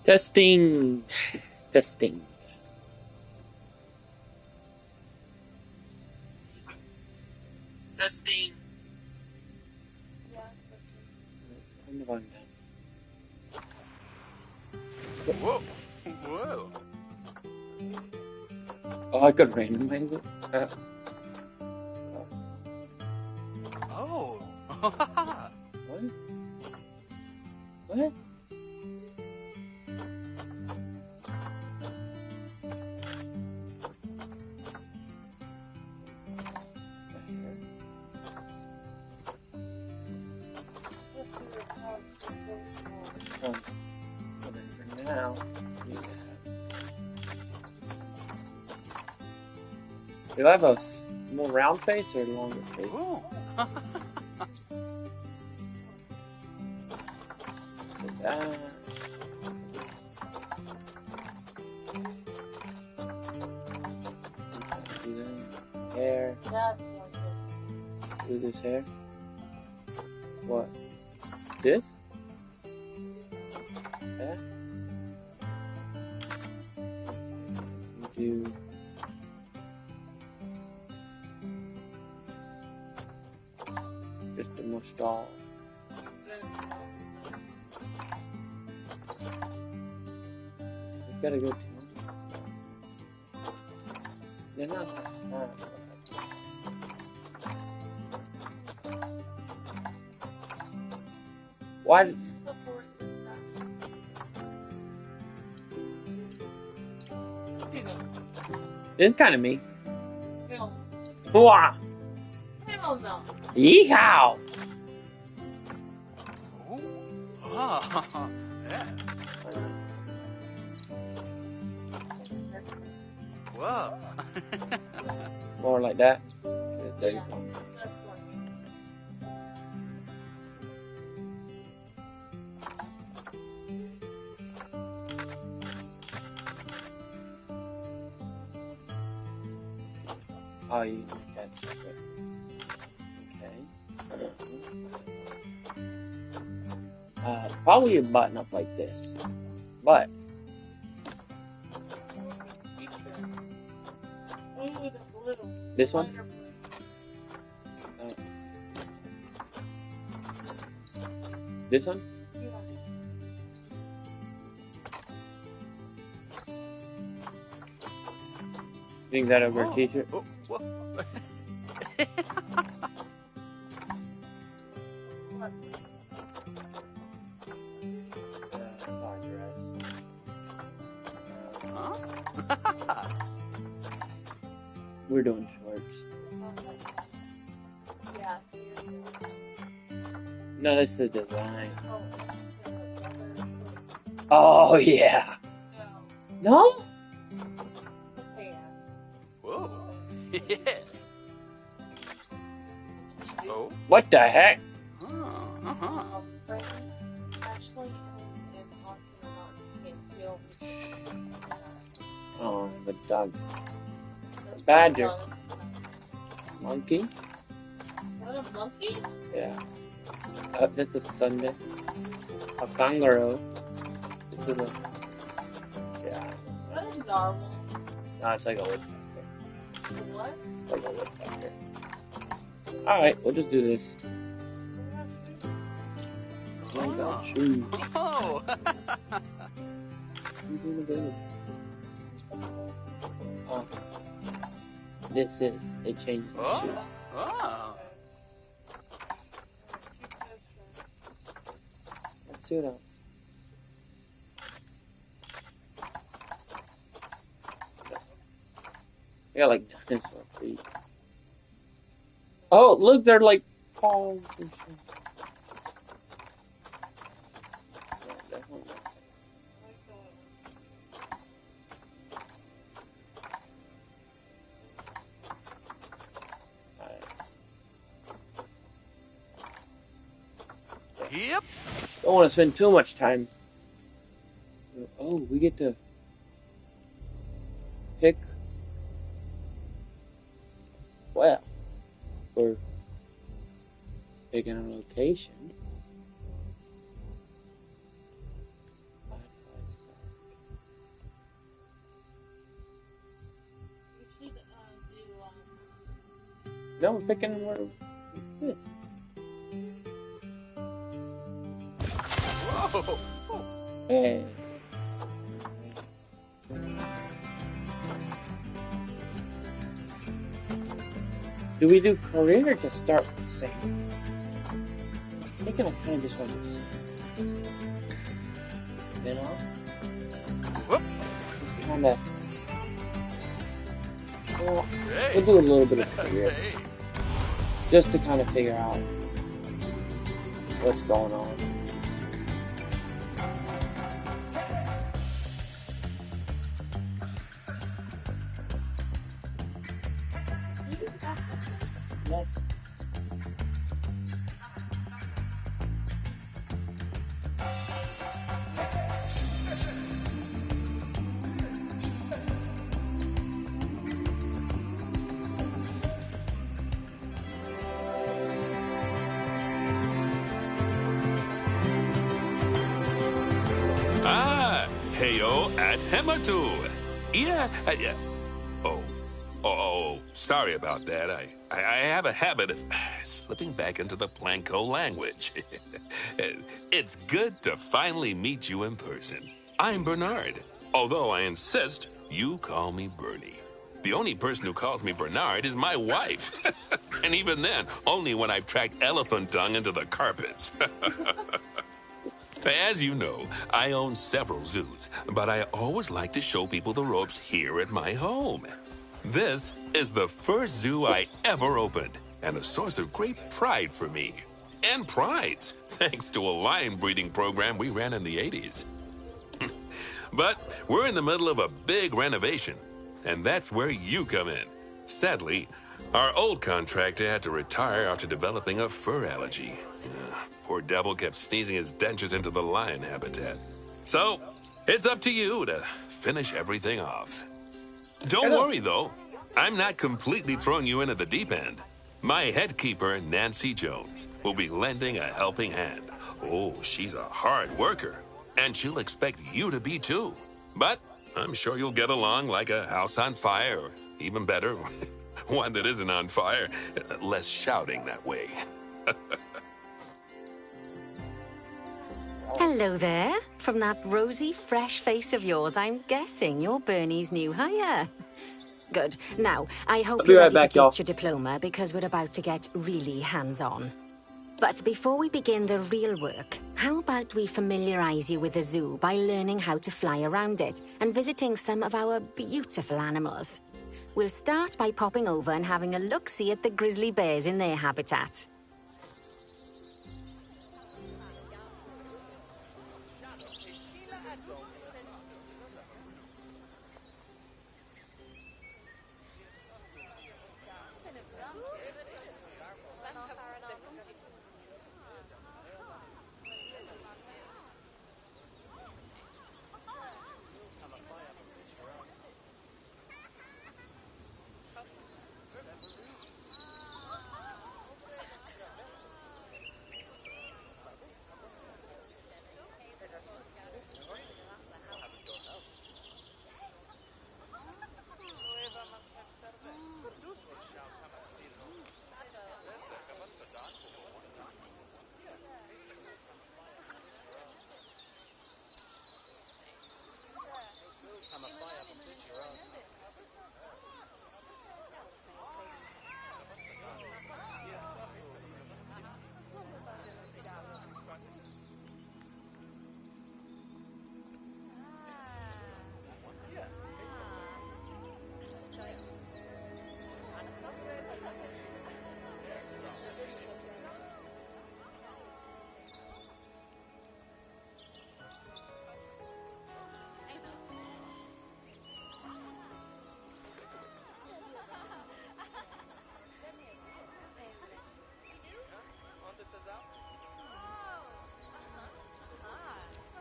Testing. Testing. Testing. Turn the volume down. Whoa. Whoa. Oh, I could randomize it. Oh. What? What? For now, do I have a more round face or a longer face? Ooh. So that. Do that. Hair. Do this hair. What? This? That? You do. Just a mustache. You gotta go to. They're not that hard. Why? This is kind of me. Wow. Hell no. Yeehaw! Ooh. Ah. Yeah. Whoa. More like that. There you go. Oh, you that's separate. Okay. Probably a button up like this, but this one. This one. Think that over a t-shirt? Oh, whoa. Huh? We're doing shorts. Yeah. No, that's the design. Oh yeah. No? Whoa. Yeah. Oh. What the heck? Uh-huh. Oh, the dog. Badger. Monkey? What, a monkey? Yeah. That's a Sunday. A kangaroo. This is a, yeah. What a normal. No, it's like a woodpecker. What? Like a woodpecker. Alright, we'll just do this. Oh my God, shoes. Oh. Oh. This is a change of Oh. shoes. Oh. Let's see what else. I got like dinosaur feet. Oh, look, they're like paws and shit. Yeah, definitely not. Yep. Don't want to spend too much time. Oh, we get to pick. Well, we're picking a location. No, we're picking where this. Whoa. Hey. Do we do career or just start with savings? I think I kind of just want to do savings. You know? Whoop. Just kind of. Well, Hey. we'll do a little bit of career Hey. just to kind of figure out what's going on. Yes. Ah, heyo at Hematu. Yeah, yeah. Oh, sorry about that. I have a habit of slipping back into the Planko language. It's good to finally meet you in person. I'm Bernard, although I insist you call me Bernie. The only person who calls me Bernard is my wife. And even then, only when I've tracked elephant dung into the carpets. As you know, I own several zoos, but I always like to show people the ropes here at my home. This is the first zoo I ever opened, and a source of great pride for me. And prides, thanks to a lion breeding program we ran in the 80s. But we're in the middle of a big renovation, and that's where you come in. Sadly, our old contractor had to retire after developing a fur allergy. Poor devil kept sneezing his dentures into the lion habitat. So, it's up to you to finish everything off. Don't worry, though. I'm not completely throwing you in at the deep end. My head keeper, Nancy Jones, will be lending a helping hand. Oh, she's a hard worker, and she'll expect you to be too. But I'm sure you'll get along like a house on fire, or even better, one that isn't on fire. Less shouting that way. Hello there. From that rosy, fresh face of yours, I'm guessing you're Bernie's new hire. Good. Now, I hope I'll be you're right ready back, to y'all. ditch your diploma because we're about to get really hands-on. But before we begin the real work, how about we familiarize you with the zoo by learning how to fly around it and visiting some of our beautiful animals? We'll start by popping over and having a look-see at the grizzly bears in their habitat.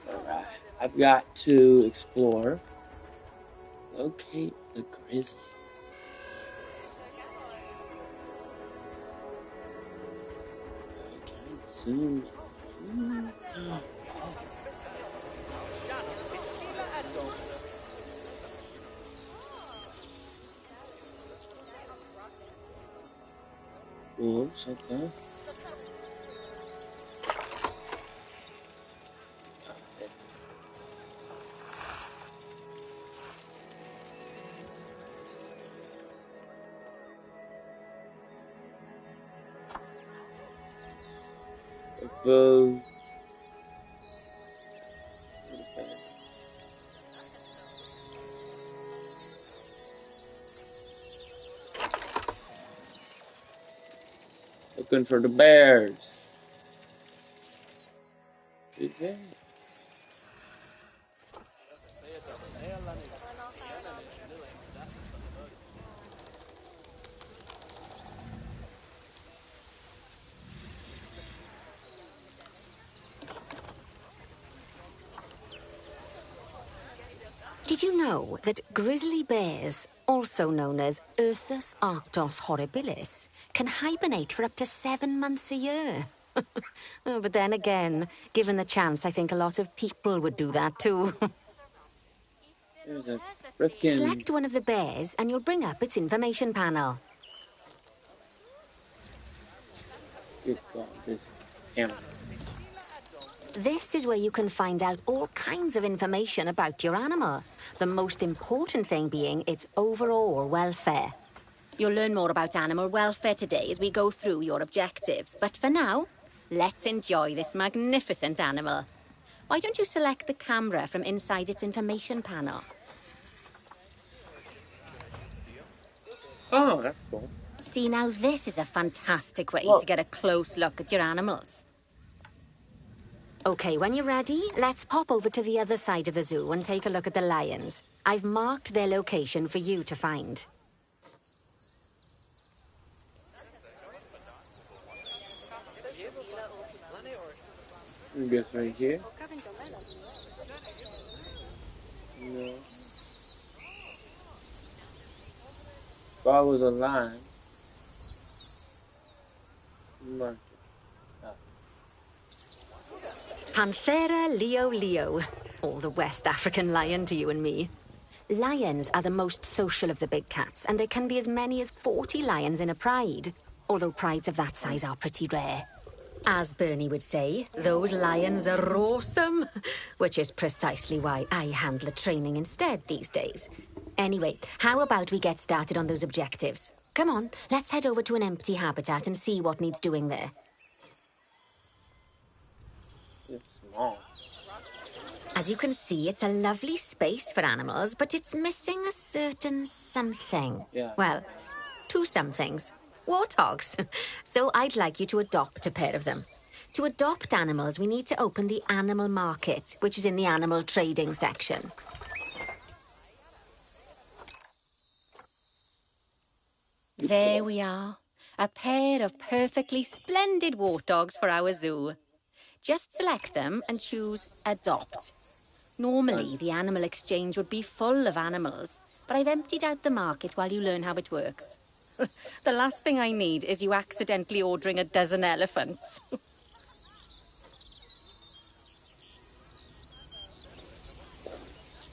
Alright, I've got to explore, locate the grizzlies. Can I zoom in? Oh. Wolves, okay. Above. Looking for the bears. Okay. Did you know that grizzly bears, also known as Ursus arctos horribilis, can hibernate for up to 7 months a year? Oh, but then again, given the chance, I think a lot of people would do that too. There's a frickin' Select one of the bears and you'll bring up its information panel. good God, this camera. This is where you can find out all kinds of information about your animal. The most important thing being its overall welfare. You'll learn more about animal welfare today as we go through your objectives. But for now, let's enjoy this magnificent animal. Why don't you select the camera from inside its information panel? Oh, that's cool. See, now this is a fantastic way Whoa. to get a close look at your animals. Okay, when you're ready, let's pop over to the other side of the zoo and take a look at the lions. I've marked their location for you to find. I guess right here. No. Follows a line. Mark it. Panthera leo leo, or the West African lion to you and me. Lions are the most social of the big cats, and there can be as many as 40 lions in a pride, although prides of that size are pretty rare. As Bernie would say, those lions are awesome, which is precisely why I handle the training instead these days. Anyway, how about we get started on those objectives? Come on, let's head over to an empty habitat and see what needs doing there. It's small. As you can see, it's a lovely space for animals, but it's missing a certain something. Yeah. Well, 2 somethings. Warthogs. So I'd like you to adopt a pair of them. To adopt animals, we need to open the animal market, which is in the animal trading section. There we are. A pair of perfectly splendid warthogs for our zoo. Just select them and choose Adopt. Normally, the animal exchange would be full of animals, but I've emptied out the market while you learn how it works. The last thing I need is you accidentally ordering a dozen elephants.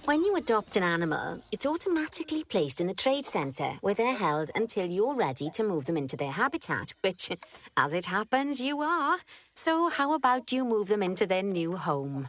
When you adopt an animal, it's automatically placed in the trade centre, where they're held until you're ready to move them into their habitat, which, as it happens, you are. So how about you move them into their new home?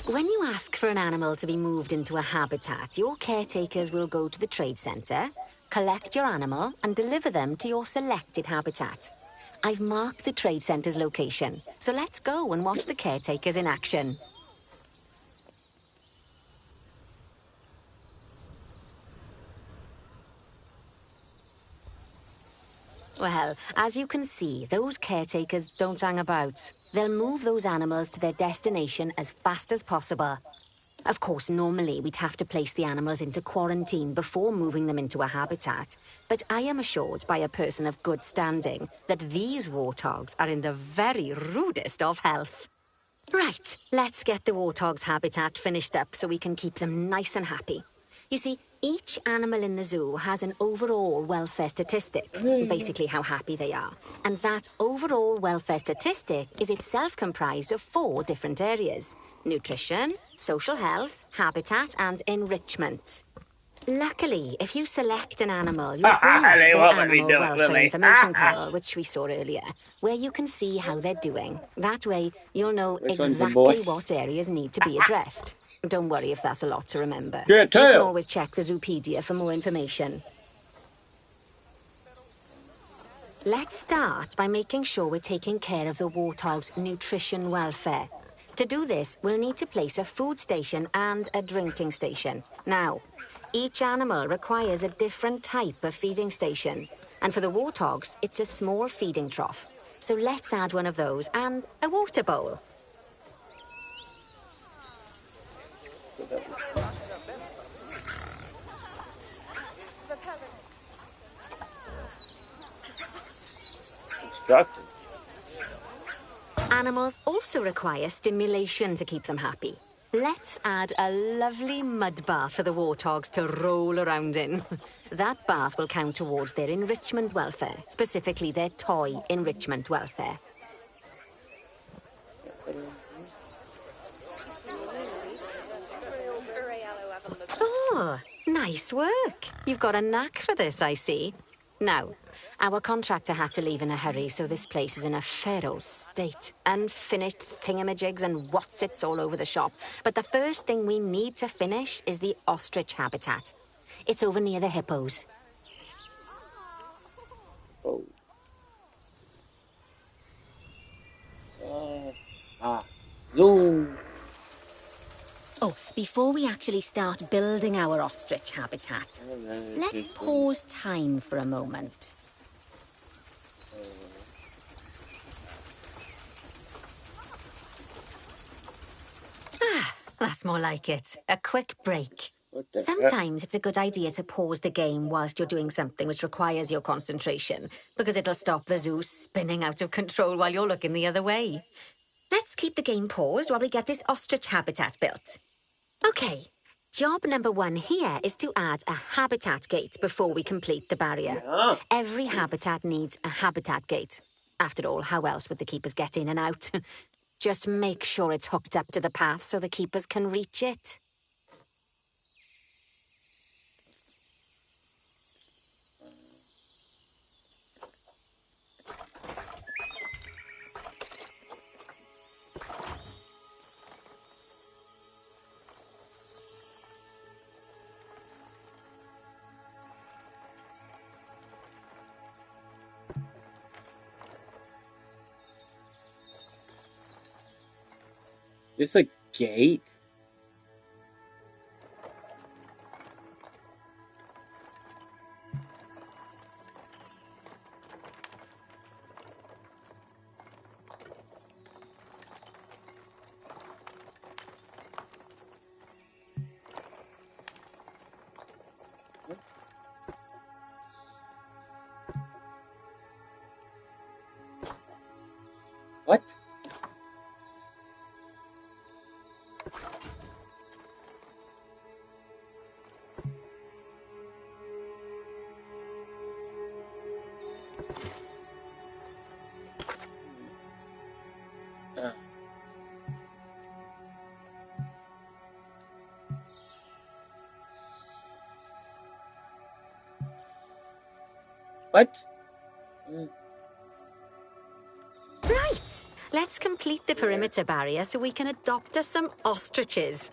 When you ask for an animal to be moved into a habitat, your caretakers will go to the trade centre, collect your animal, and deliver them to your selected habitat. I've marked the trade centre's location, so let's go and watch the caretakers in action. Well, as you can see, those caretakers don't hang about. They'll move those animals to their destination as fast as possible. Of course, normally we'd have to place the animals into quarantine before moving them into a habitat, but I am assured by a person of good standing that these warthogs are in the very rudest of health. Right, let's get the warthog's habitat finished up so we can keep them nice and happy. You see, Each animal in the zoo has an overall welfare statistic, basically how happy they are. And that overall welfare statistic is itself comprised of 4 different areas: nutrition, social health, habitat, and enrichment. Luckily, if you select an animal, you'll bring up They the won't let me Animal do it, Welfare will they? Information Panel, which we saw earlier, where you can see how they're doing. That way, you'll know Which one's the boy? exactly what areas need to be addressed. Don't worry if that's a lot to remember. Good You too. can always check the Zoopedia for more information. Let's start by making sure we're taking care of the warthog's nutrition welfare. To do this, we'll need to place a food station and a drinking station. Now, each animal requires a different type of feeding station. And for the warthogs, it's a small feeding trough. So let's add one of those and a water bowl. Instructed. Animals also require stimulation to keep them happy. Let's add a lovely mud bath for the warthogs to roll around in. That bath will count towards their enrichment welfare, specifically their toy enrichment welfare. Oh, nice work. You've got a knack for this, I see. Now, our contractor had to leave in a hurry, so this place is in a pharaoh state. Unfinished thingamajigs and whatsits all over the shop. But the first thing we need to finish is the ostrich habitat. It's over near the hippos. Oh. Zoom. Oh, before we actually start building our ostrich habitat, let's pause time for a moment. Ah, that's more like it. A quick break. What the heck? Sometimes it's a good idea to pause the game whilst you're doing something which requires your concentration, because it'll stop the zoo spinning out of control while you're looking the other way. Let's keep the game paused while we get this ostrich habitat built. Okay, job number 1 here is to add a habitat gate before we complete the barrier. Yeah. Every habitat needs a habitat gate. After all, how else would the keepers get in and out? Just make sure it's hooked up to the path so the keepers can reach it. It's a gate. What? What? Right, let's complete the perimeter barrier so we can adopt us some ostriches.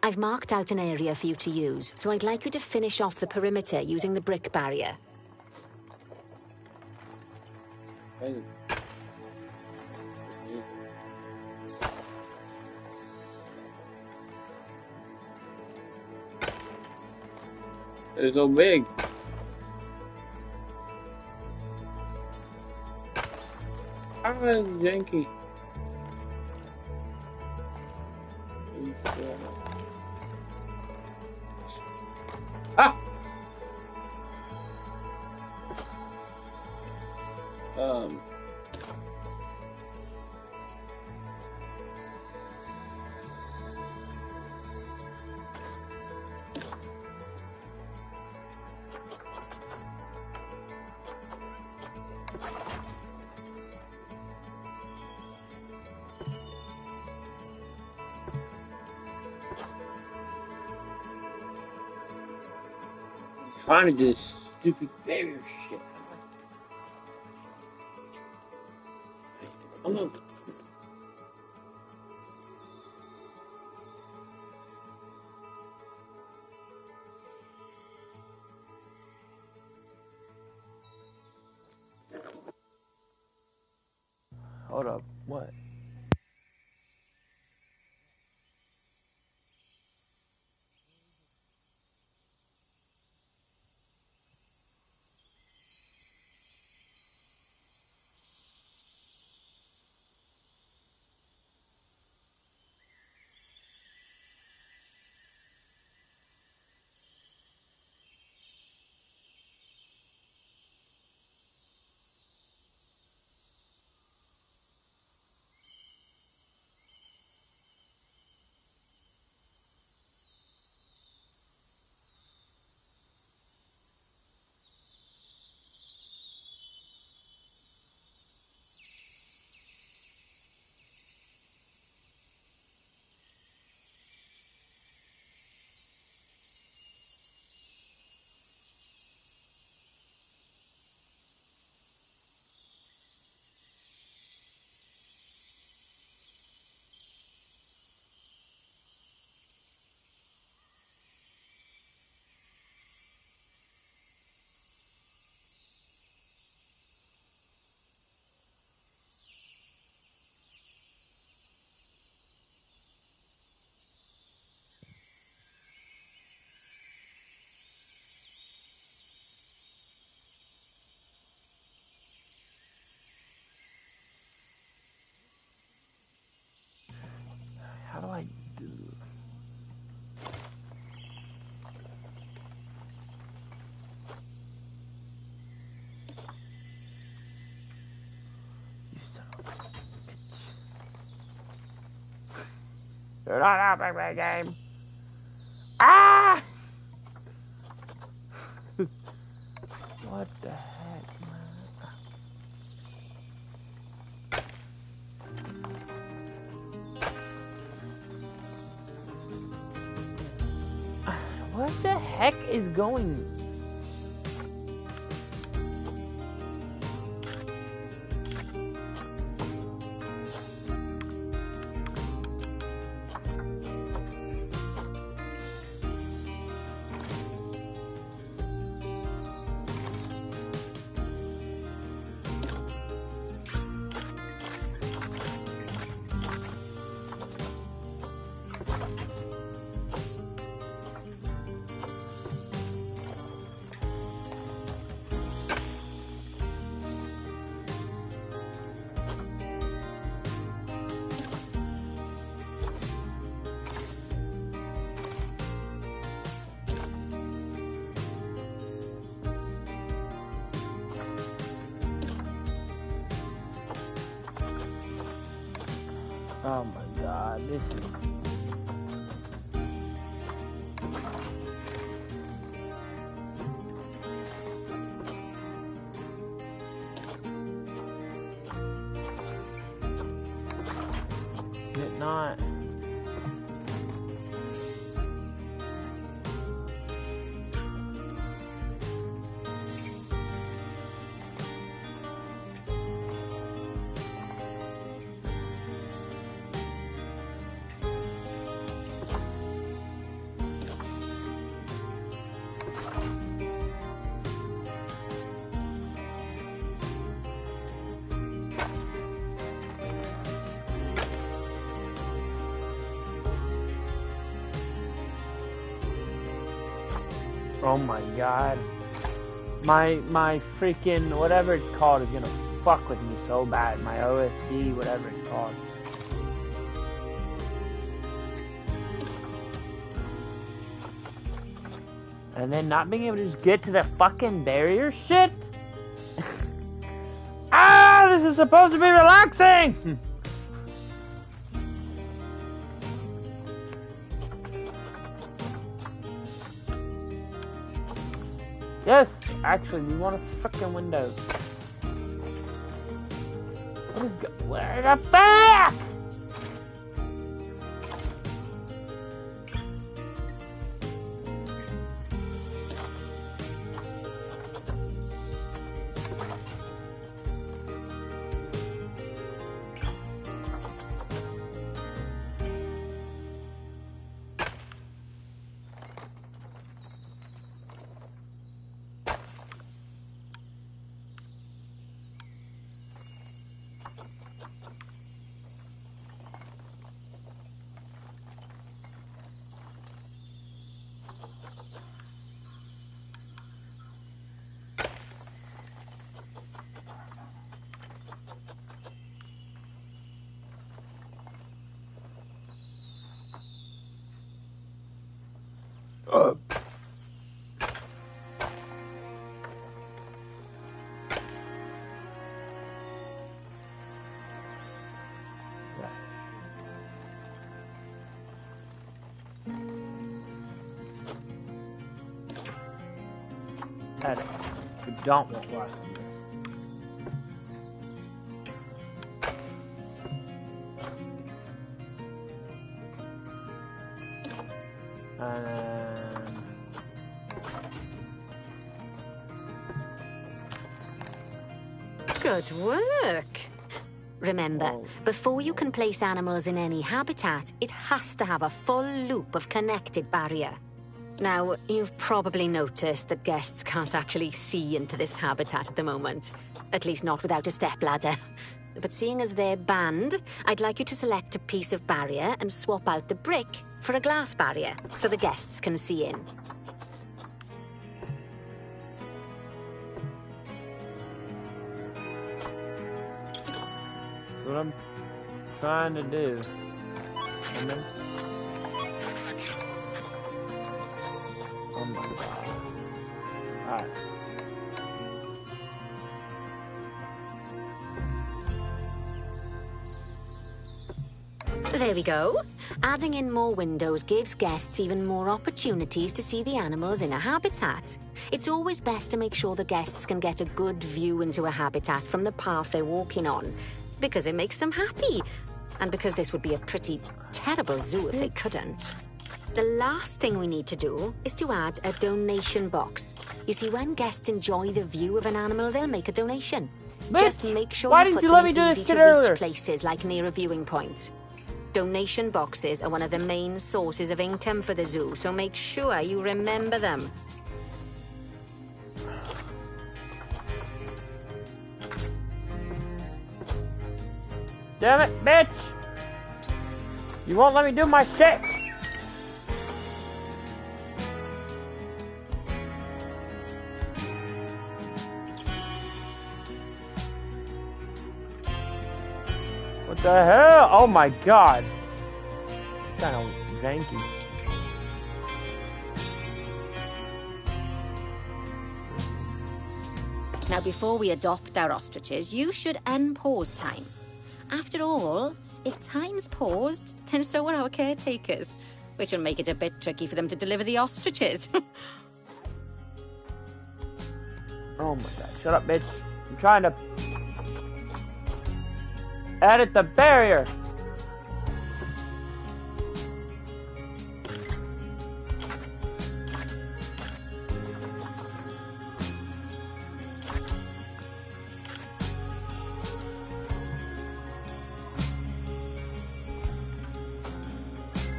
I've marked out an area for you to use, so I'd like you to finish off the perimeter using the brick barrier. They're so big. Ah, janky. Ah! trying to do this stupid barrier shit. I'm gonna. Hold up. What? How do I do? You son of a bitch. You're not helping my game. Ah! What the heck, man? What the heck is going? Oh my god, this is... Is it not? Oh my god. My freaking whatever it's called is gonna fuck with me so bad. My OSD, whatever it's called. And then not being able to just get to the fucking barrier shit? Ah, this is supposed to be relaxing! Yes, actually, we want a freaking window. What is where the fuck? Edit. We don't want less than this. And Good work. Remember, Oh. before you can place animals in any habitat, it has to have a full loop of connected barrier. Now, you've probably noticed that guests can't actually see into this habitat at the moment. At least not without a stepladder. But seeing as they're banned, I'd like you to select a piece of barrier and swap out the brick for a glass barrier, so the guests can see in. what I'm trying to do. And then, oh my god. Alright. There we go. Adding in more windows gives guests even more opportunities to see the animals in a habitat. It's always best to make sure the guests can get a good view into a habitat from the path they're walking on, because it makes them happy, and because this would be a pretty terrible zoo if they couldn't. The last thing we need to do is to add a donation box. You see, when guests enjoy the view of an animal, they'll make a donation. Bitch, Just make sure why you didn't put you them let me in do this easy shit to reach earlier? places like near a viewing point. Donation boxes are one of the main sources of income for the zoo, so make sure you remember them. Damn it, bitch! You won't let me do my shit! What the hell? Oh my god! Kind of janky. Now, before we adopt our ostriches, you should unpause time. After all, if time's paused, then so are our caretakers, which will make it a bit tricky for them to deliver the ostriches. Oh my god, shut up, bitch. I'm trying to edit the barrier.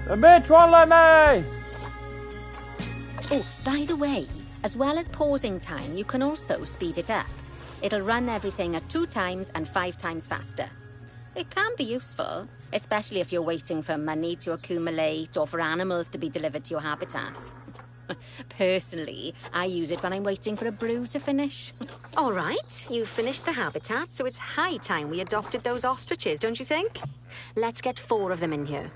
The bitch won't let me! Oh, by the way, as well as pausing time, you can also speed it up. It'll run everything at 2 times and 5 times faster. It can be useful, especially if you're waiting for money to accumulate or for animals to be delivered to your habitat. Personally, I use it when I'm waiting for a brew to finish. All right, you've finished the habitat, so it's high time we adopted those ostriches, don't you think? Let's get 4 of them in here.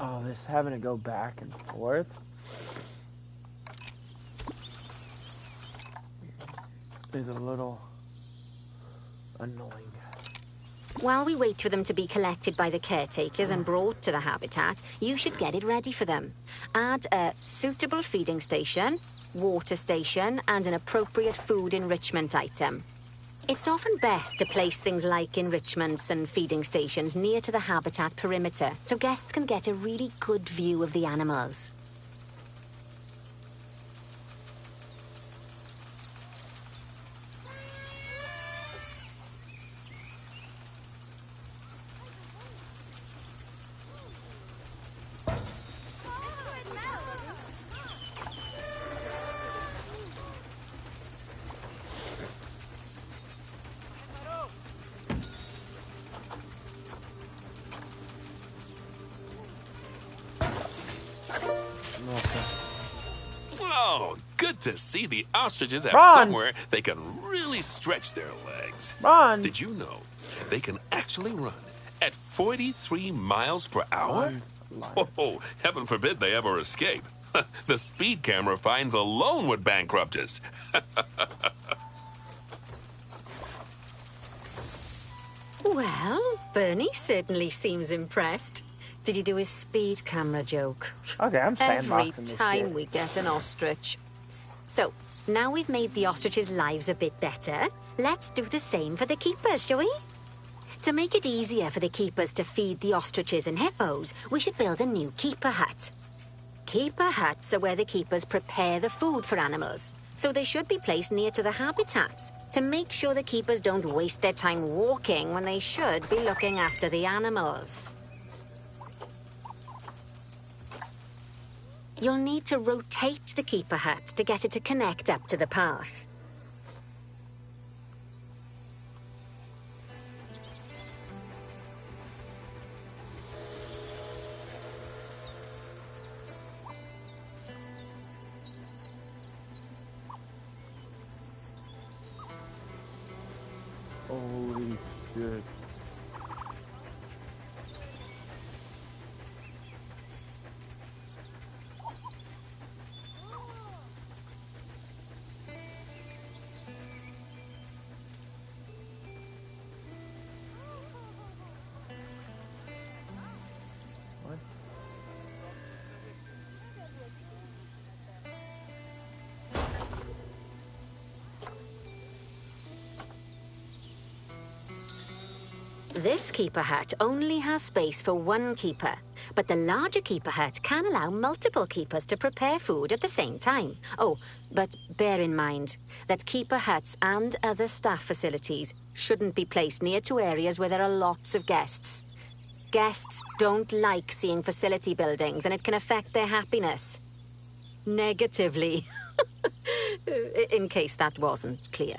Oh, this having to go back and forth is a little annoying. While we wait for them to be collected by the caretakers and brought to the habitat, you should get it ready for them. Add a suitable feeding station, water station, and an appropriate food enrichment item. It's often best to place things like enrichments and feeding stations near to the habitat perimeter so guests can get a really good view of the animals. Oh, good to see the ostriches have Run! somewhere they can really stretch their legs. Run! Did you know they can actually run at 43 miles per hour? Oh, heaven forbid they ever escape. The speed camera fines alone would bankrupt us. Well, Bernie certainly seems impressed. Did you do his speed camera joke? Okay, I'm Every sandboxing this time shit. we get an ostrich. So, now we've made the ostriches' lives a bit better, let's do the same for the keepers, shall we? To make it easier for the keepers to feed the ostriches and hippos, we should build a new keeper hut. Keeper huts are where the keepers prepare the food for animals, so they should be placed near to the habitats to make sure the keepers don't waste their time walking when they should be looking after the animals. You'll need to rotate the keeper hut to get it to connect up to the path. Holy shit. What? This keeper hut only has space for one keeper, but the larger keeper hut can allow multiple keepers to prepare food at the same time. Oh, but bear in mind that keeper huts and other staff facilities shouldn't be placed near to areas where there are lots of guests. Guests don't like seeing facility buildings, and it can affect their happiness. Negatively. In case that wasn't clear.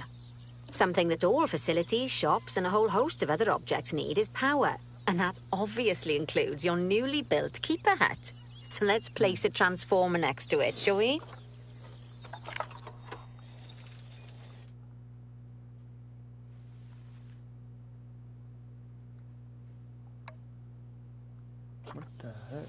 Something that all facilities, shops, and a whole host of other objects need is power. And that obviously includes your newly built keeper hut. So let's place a transformer next to it, shall we? What the heck?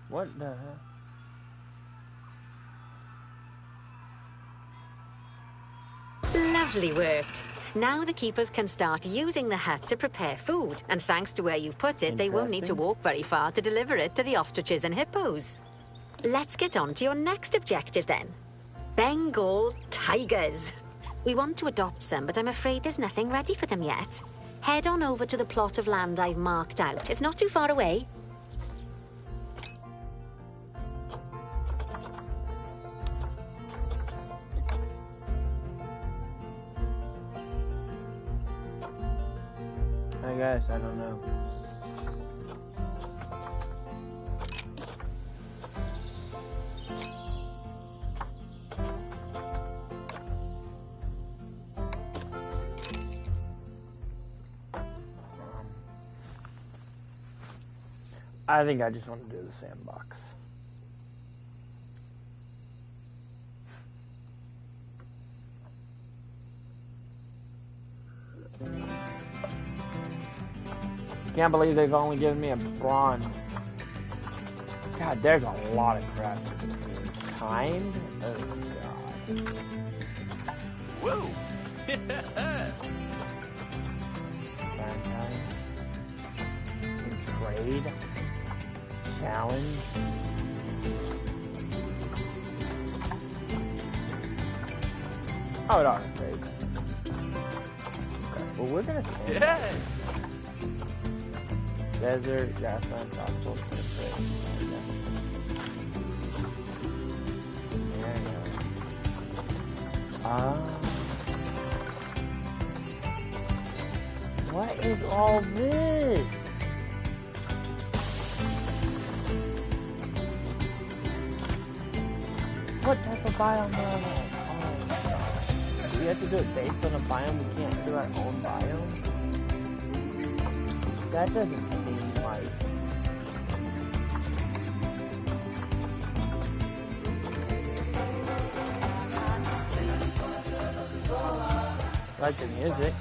What the hell? Lovely work. Now the keepers can start using the hut to prepare food. And thanks to where you've put it, they won't need to Interesting. walk very far to deliver it to the ostriches and hippos. Let's get on to your next objective then. Bengal tigers. We want to adopt some, but I'm afraid there's nothing ready for them yet. Head on over to the plot of land I've marked out. It's not too far away. I guess, I don't know. I think I just want to do the sandbox. Can't believe they've only given me a bronze. God, there's a lot of crap. Kind? Oh, God. Whoa. Valentine. Trade. Challenge. Oh, no, trade. Okay, well, we're gonna say Yeah. desert, grassland, tropical, trade. There you go. What is all this? What type of biome are they? Oh my gosh. We have to do it based on a biome, we can't do our own biome? That doesn't seem like... I like the music.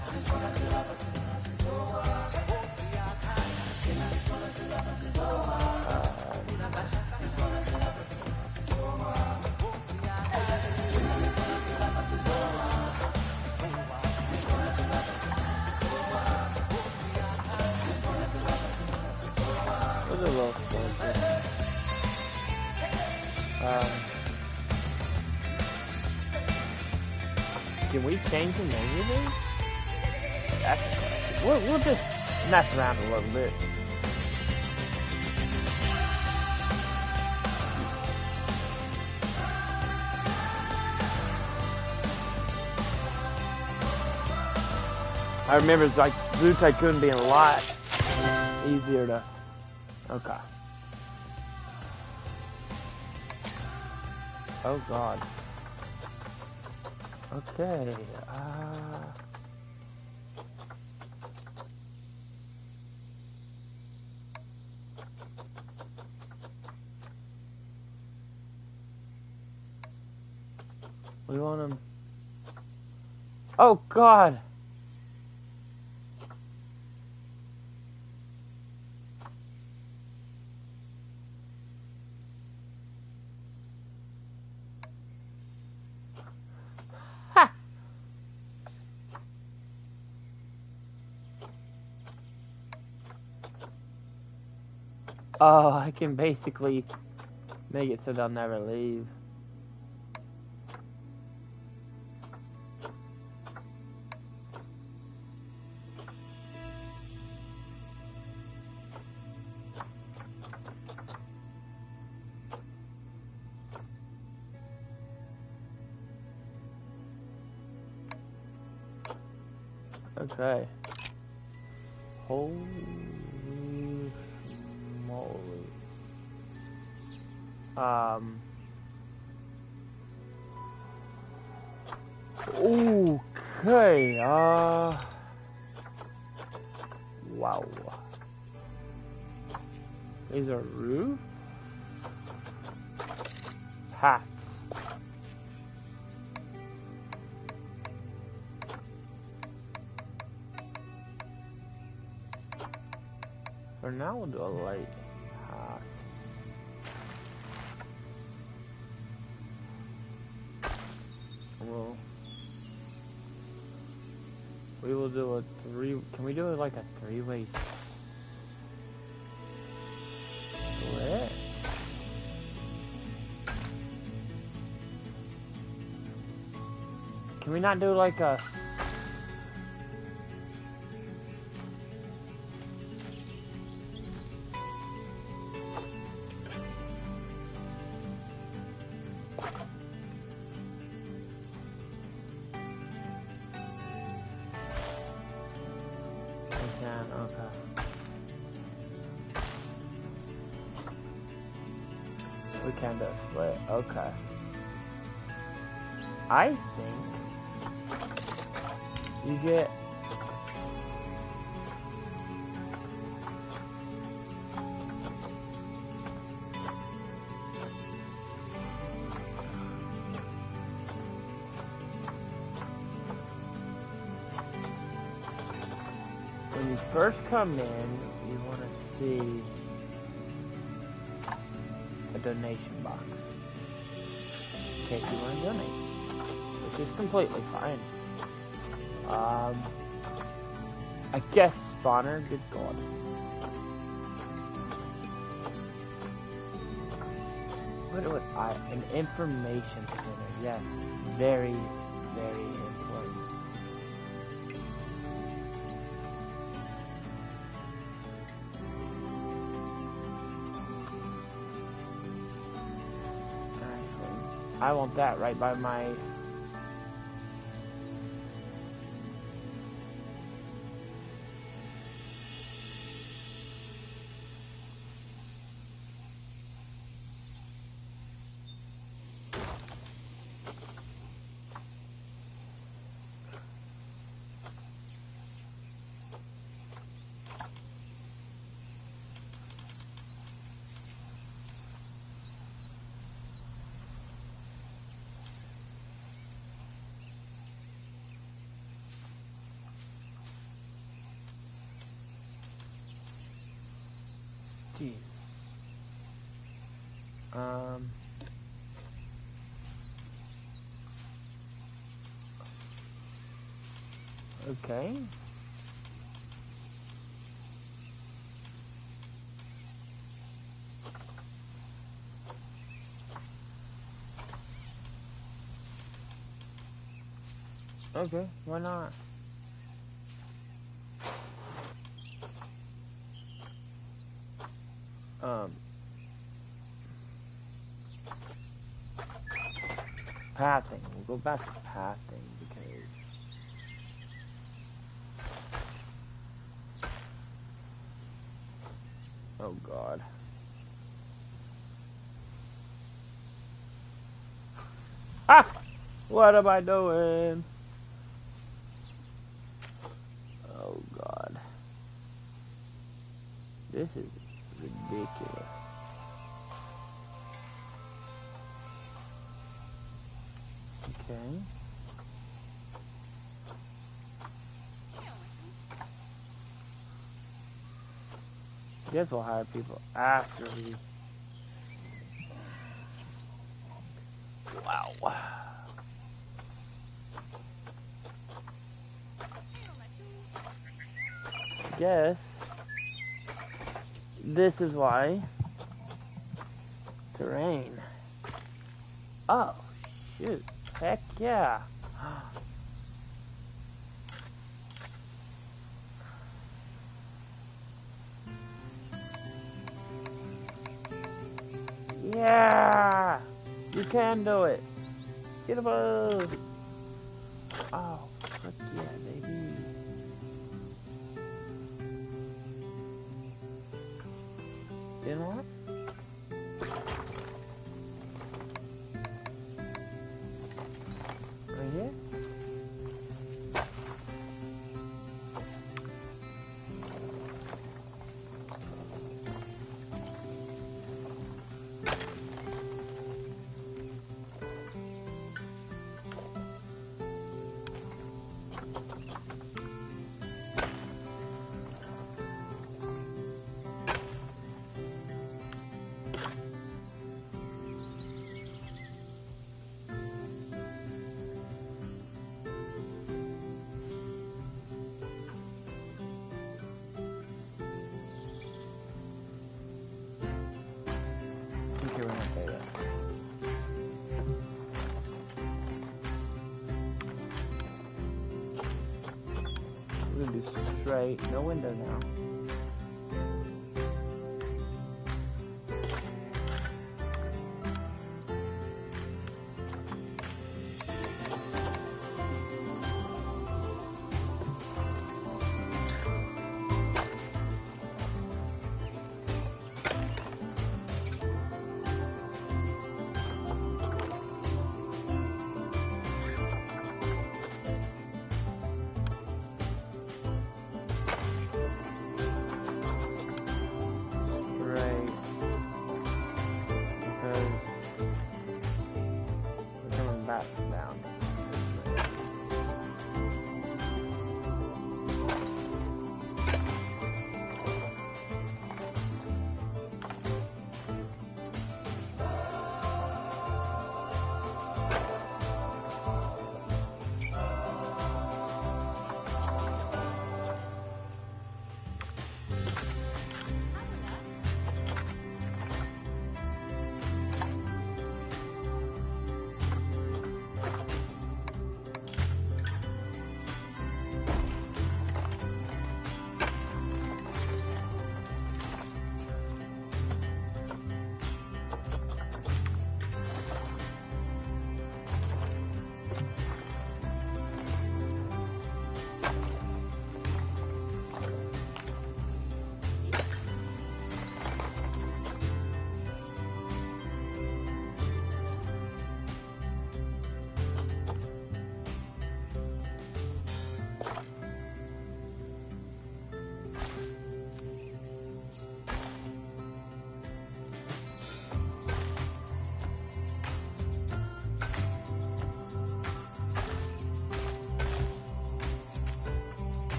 Those are a little closer. Can we change the menu then? That's a question. We'll just mess around a little bit. I remember it's like Zoo Tycoon being a lot easier to... Okay. Oh God. Okay, we want him. Oh God. Oh, I can basically make it so they'll never leave. Okay. Holy moly. Okay, wow. Is a roof? Hats. For now, we'll do a light hat. Well, we will do a can we do it like a three-way split? Can we not do like a... We can do a split. Okay. I think you get when you first come in, you want to see a donation box in case you want to donate, which is completely fine. I guess spawner, good god. What would an information center, yes, very, very important. I want that right by my... Jeez. Okay. Okay, why not? Pathing. We'll go back to pathing because oh god. Ah! What am I doing? Oh god. This is ridiculous. Okay. Guess we'll hire people after we... Wow. Guess this is why terrain. Oh shoot. Heck yeah. Yeah. You can do it. Get above. Oh, fuck yeah, baby. You know what? Right here? Okay, we're not there yet. We're gonna do straight, no window now.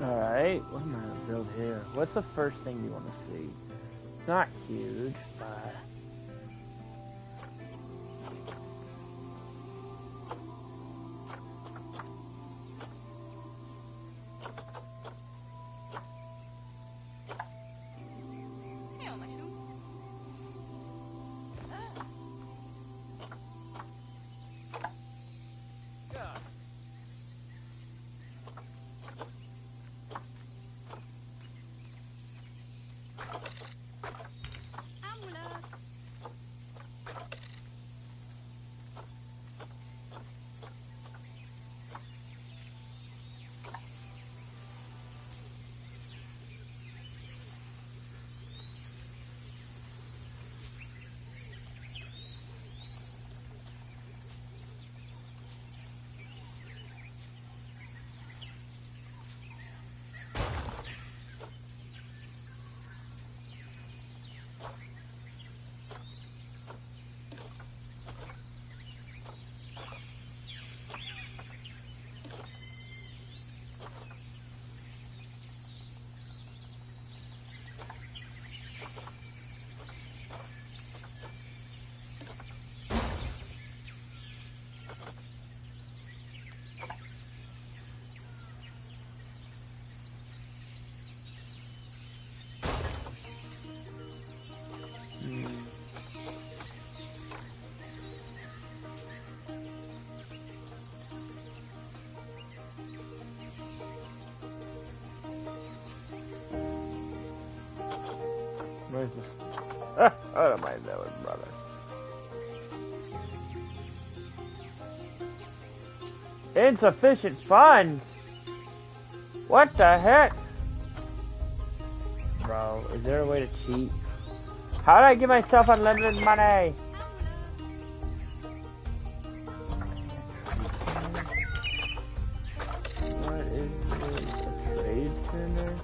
Alright, what am I gonna build here? What's the first thing you want to see? It's not huge, but... Where's this? Ah, I don't mind that one, brother. Insufficient funds? What the heck? Bro, is there a way to cheat? How do I give myself unlimited money? What is this? A trade center?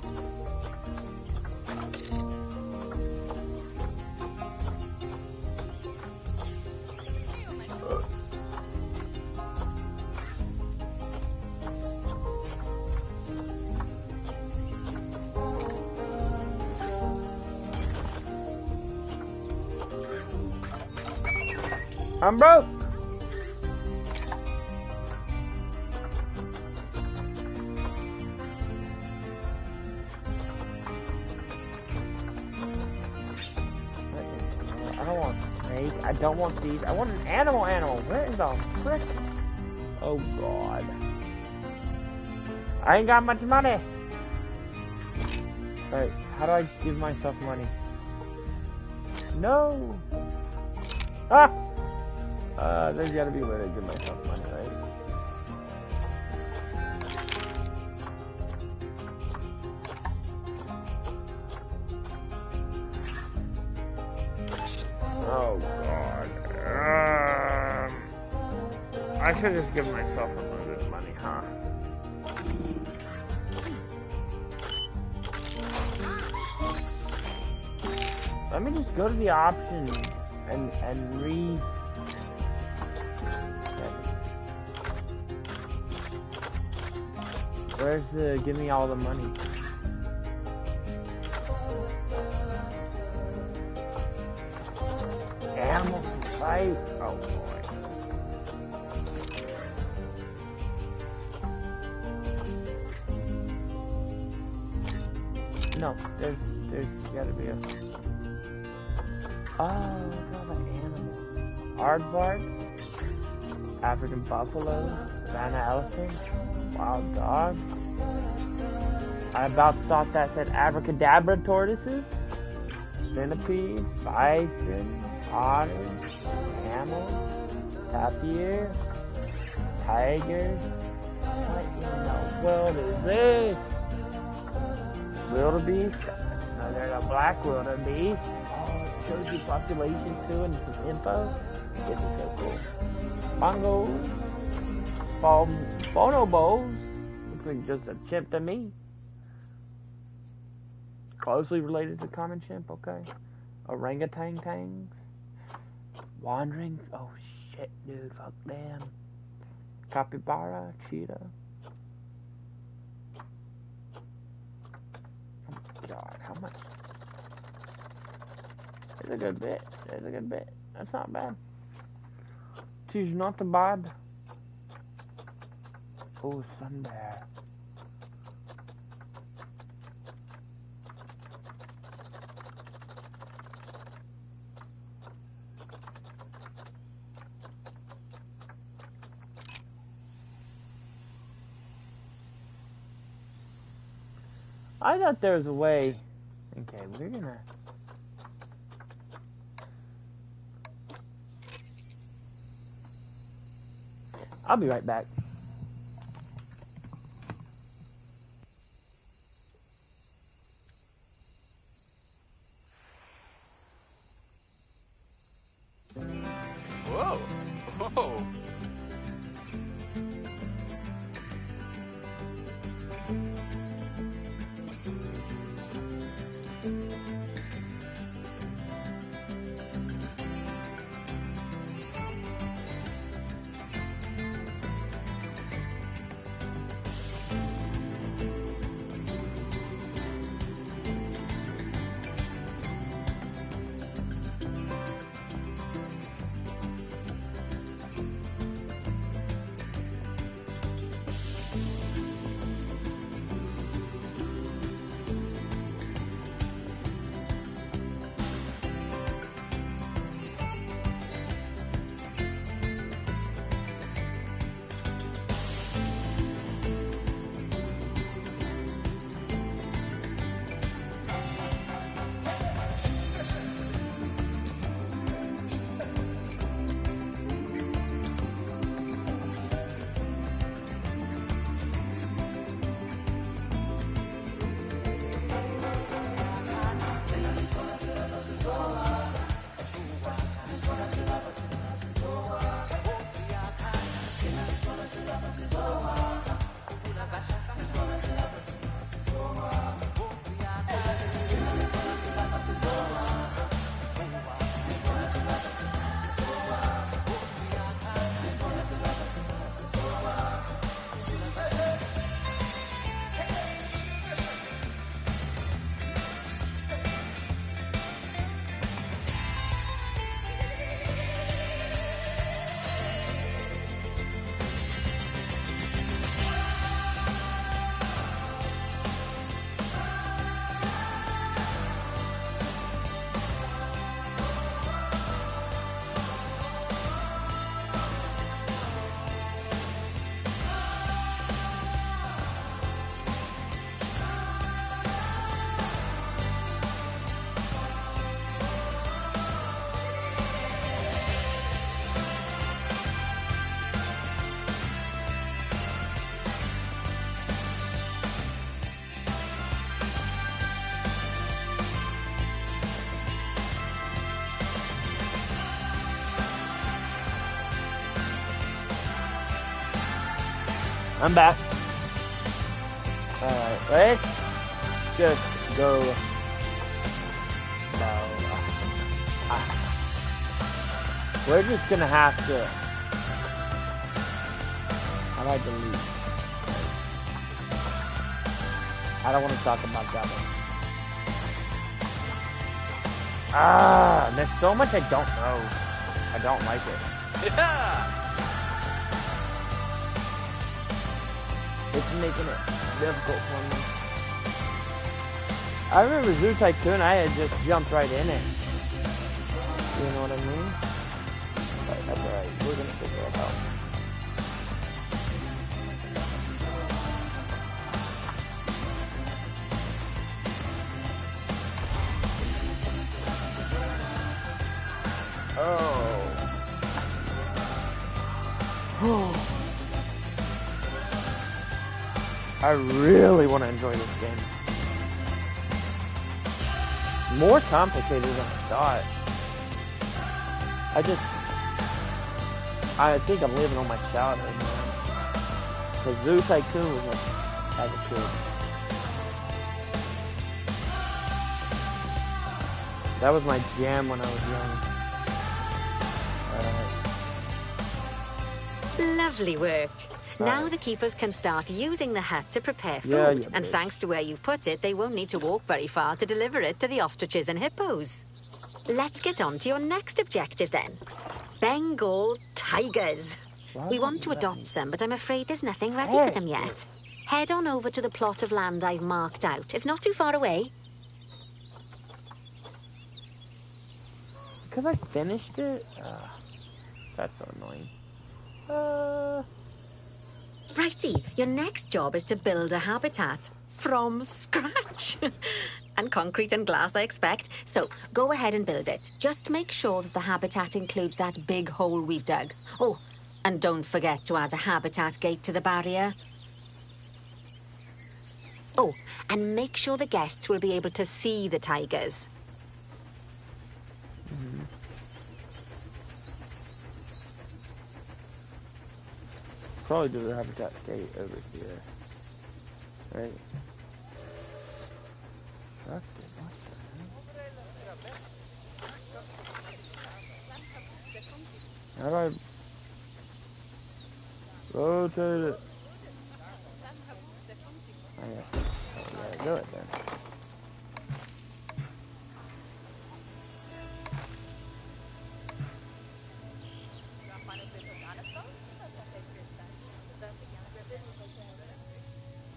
I'm broke. I don't want snake. I don't want these. I want an animal. Where is the frick? Oh God. I ain't got much money. Alright, how do I give myself money? No. Ah! There's gotta be a way to give myself money, right? Oh God. I should just give myself unlimited money, huh? Let me just go to the options and read. Where's the give me all the money? Animal fight? Oh boy. No, there's gotta be a. Oh, look at all the animals. Aardvarks, African buffaloes, Savannah elephants, wild dogs. I about thought that said abracadabra tortoises, centipedes, bison, otters, camels, tapir, tigers. What in the world is this? Wildebeest. No, there's a black wildebeest. Oh, it shows you population too and some info. This is so cool. Bongos. Bonobos. Looks like just a chimp to me. Closely related to common chimp, okay. Orangutan-tangs. Wandering. Oh shit, dude. Fuck them. Capybara. Cheetah. God, how much? It's a good bit. It's a good bit. That's not bad. She's not bad. Oh, sun bear. I thought there was a way. Okay, we're gonna. I'll be right back. Whoa. Whoa. I'm back. Alright, let's just go. No. We're just gonna have to. How do I delete? I don't want to talk about that one. There's so much I don't know. I don't like it. Yeah. It's making it difficult for me. I remember Zoo Tycoon, I had just jumped right in it. You know what I mean? But that's alright, we're gonna figure it out. Oh. I really want to enjoy this game. More complicated than I thought. I think I'm living on my childhood, man. Because Zoo Tycoon was like, as a kid. That was my jam when I was young. Lovely work. Now the keepers can start using the hut to prepare food. Yeah, you and bitch. thanks to where you've put it, they won't need to walk very far to deliver it to the ostriches and hippos. Let's get on to your next objective then. Bengal tigers. We want to adopt some, but I'm afraid there's nothing ready for them yet. Head on over to the plot of land I've marked out. It's not too far away. Because I finished it? That's so annoying. Righty, your next job is to build a habitat from scratch. And concrete and glass, I expect. So, go ahead and build it. Just make sure that the habitat includes that big hole we've dug. Oh, and don't forget to add a habitat gate to the barrier. Oh, and make sure the guests will be able to see the tigers. Probably do the habitat gate over here. Right? That's it. What the hell? How do I rotate it? I guess that's how we gotta do it then.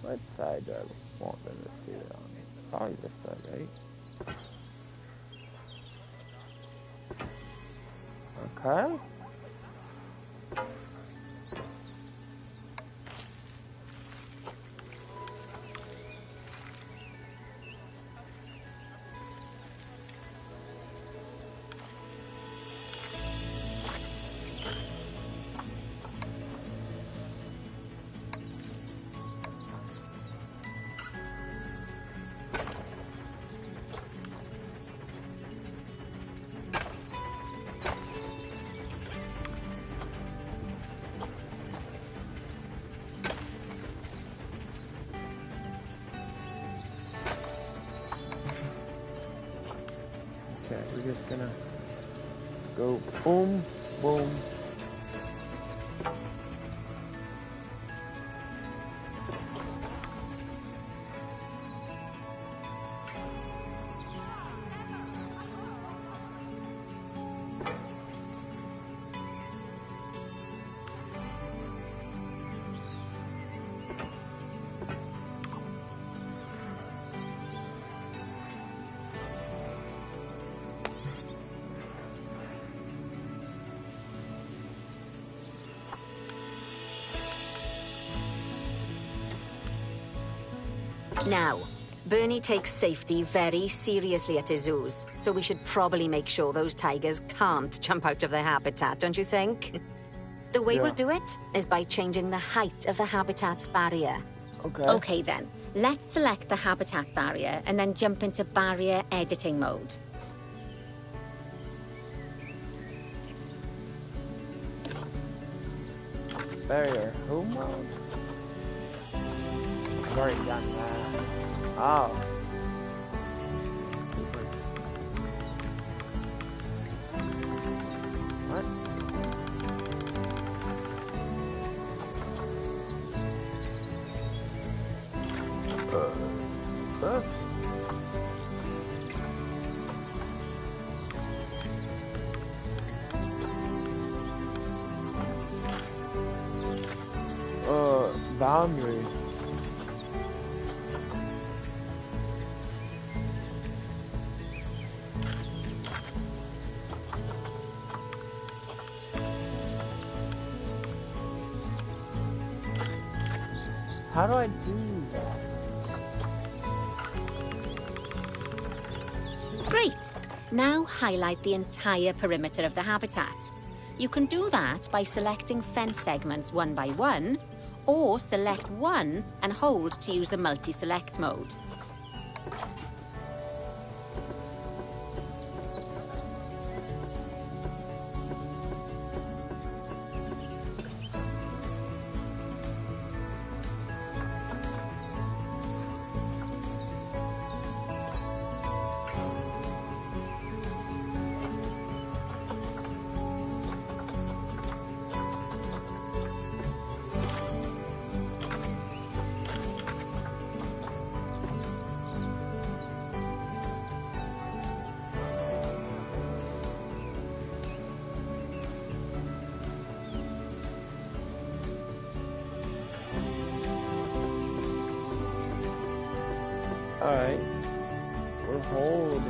What side do I want them to see it on? Probably this side, right? Okay. Okay, we're just gonna go boom, boom. Now, Bernie takes safety very seriously at his zoos, so we should probably make sure those tigers can't jump out of their habitat, don't you think? The way we'll do it is by changing the height of the habitat's barrier. Okay. Okay then, let's select the habitat barrier and then jump into barrier editing mode. Barrier. Who mode? I've already done that. Oh. What? Oops. Boundary. How do I do that? Great! Now highlight the entire perimeter of the habitat. You can do that by selecting fence segments one by one, or select one and hold to use the multi-select mode. Alright. We're holding.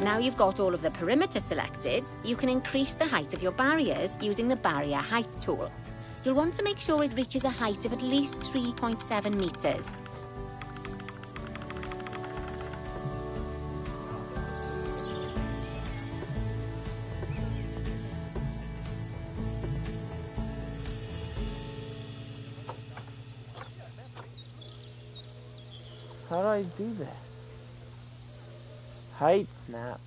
Now you've got all of the perimeter selected, you can increase the height of your barriers using the barrier height tool. You'll want to make sure it reaches a height of at least 3.7 meters. How do I do that? Height snap.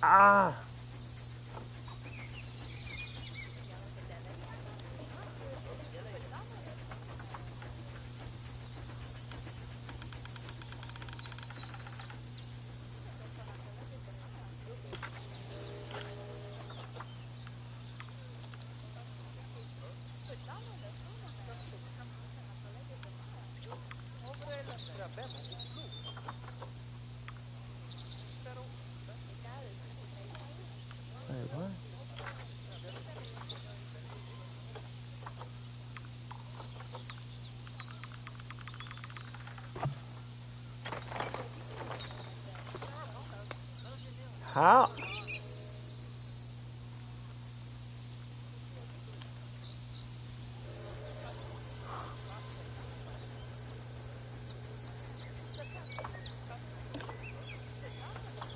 Ah! Wait, what? How?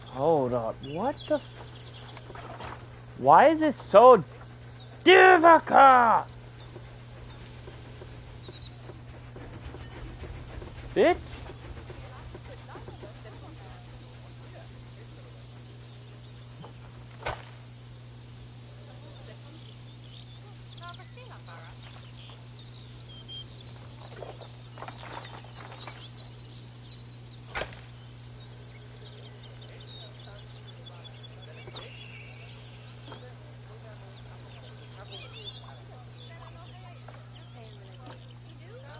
Hold up, what the f— why is this so difficult? Bitch?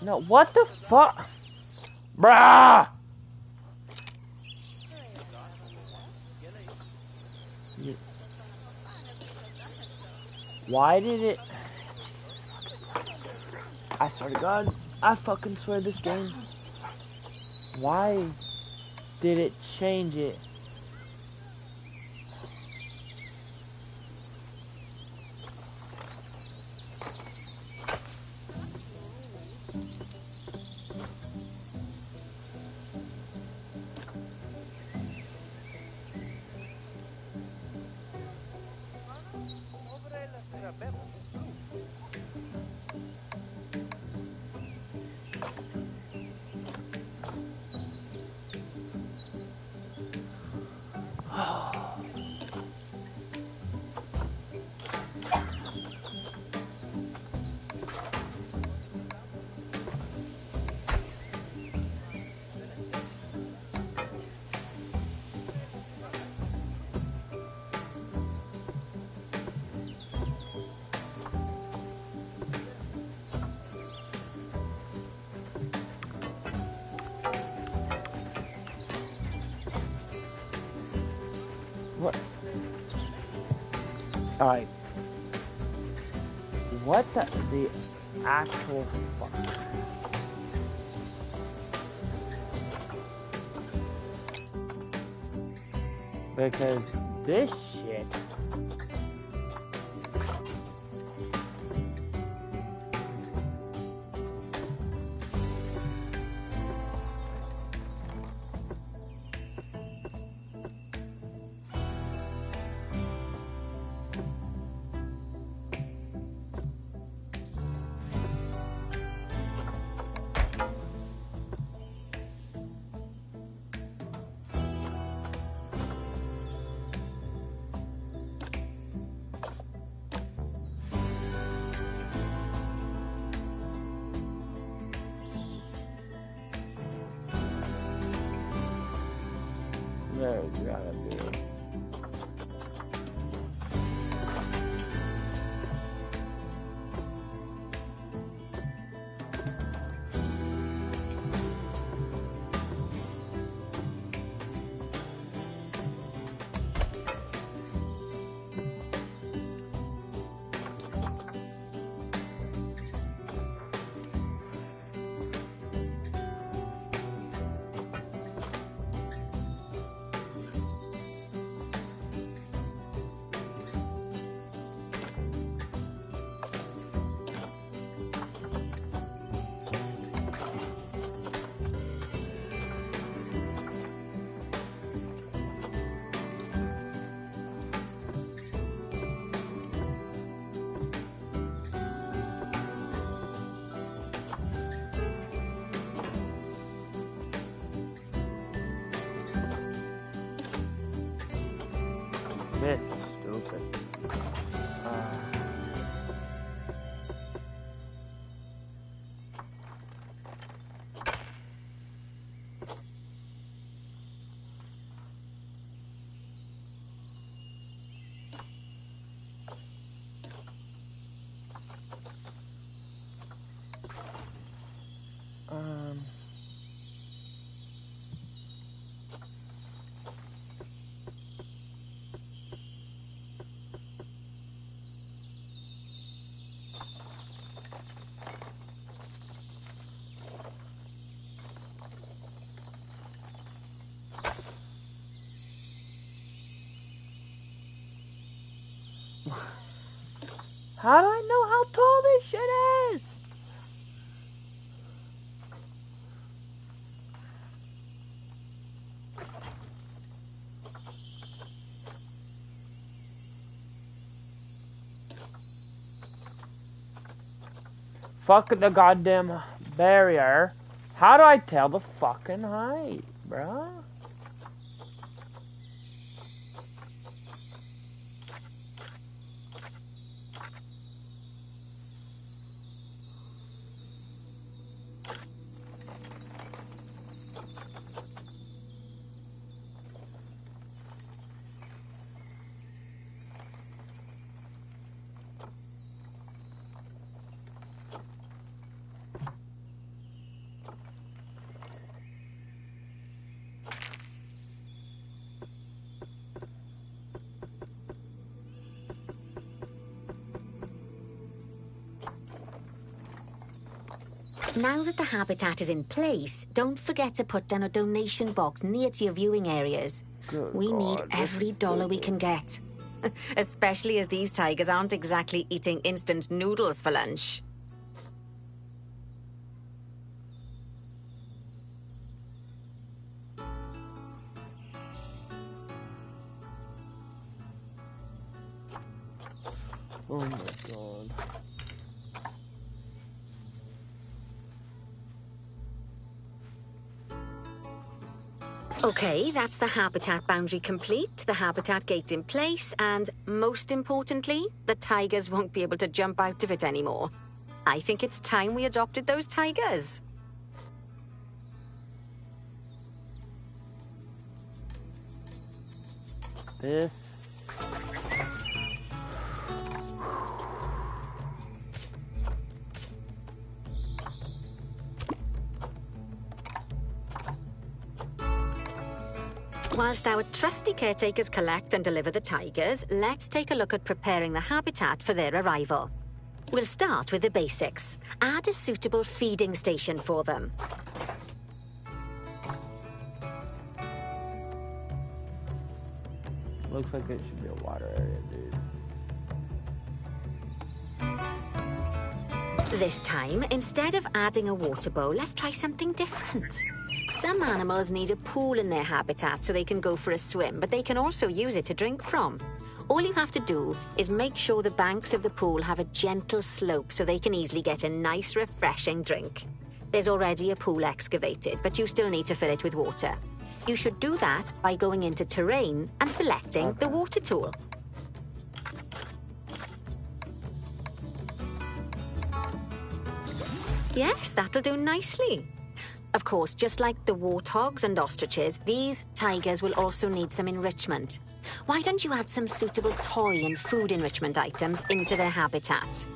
No, what the fuck? Bruh! Why did it— I swear to God, I fucking swear this game. Why did it change it? What? Alright. What the actual fuck? Because this shit. There's gotta be. This is stupid. How do I know how tall this shit is? Fuck the goddamn barrier. How do I tell the fucking height, bruh? Now that the habitat is in place, don't forget to put down a donation box near to your viewing areas. We need every dollar we can get. Especially as these tigers aren't exactly eating instant noodles for lunch. Oh my god. Okay, that's the habitat boundary complete, the habitat gate in place, and most importantly, the tigers won't be able to jump out of it anymore. I think it's time we adopted those tigers. This. Whilst our trusty caretakers collect and deliver the tigers, let's take a look at preparing the habitat for their arrival. We'll start with the basics. Add a suitable feeding station for them. Looks like it should be a water area, dude. This time, instead of adding a water bowl, let's try something different. Some animals need a pool in their habitat so they can go for a swim, but they can also use it to drink from. All you have to do is make sure the banks of the pool have a gentle slope so they can easily get a nice, refreshing drink. There's already a pool excavated, but you still need to fill it with water. You should do that by going into terrain and selecting the water tool. Yes, that'll do nicely. Of course, just like the warthogs and ostriches, these tigers will also need some enrichment. Why don't you add some suitable toy and food enrichment items into their habitat?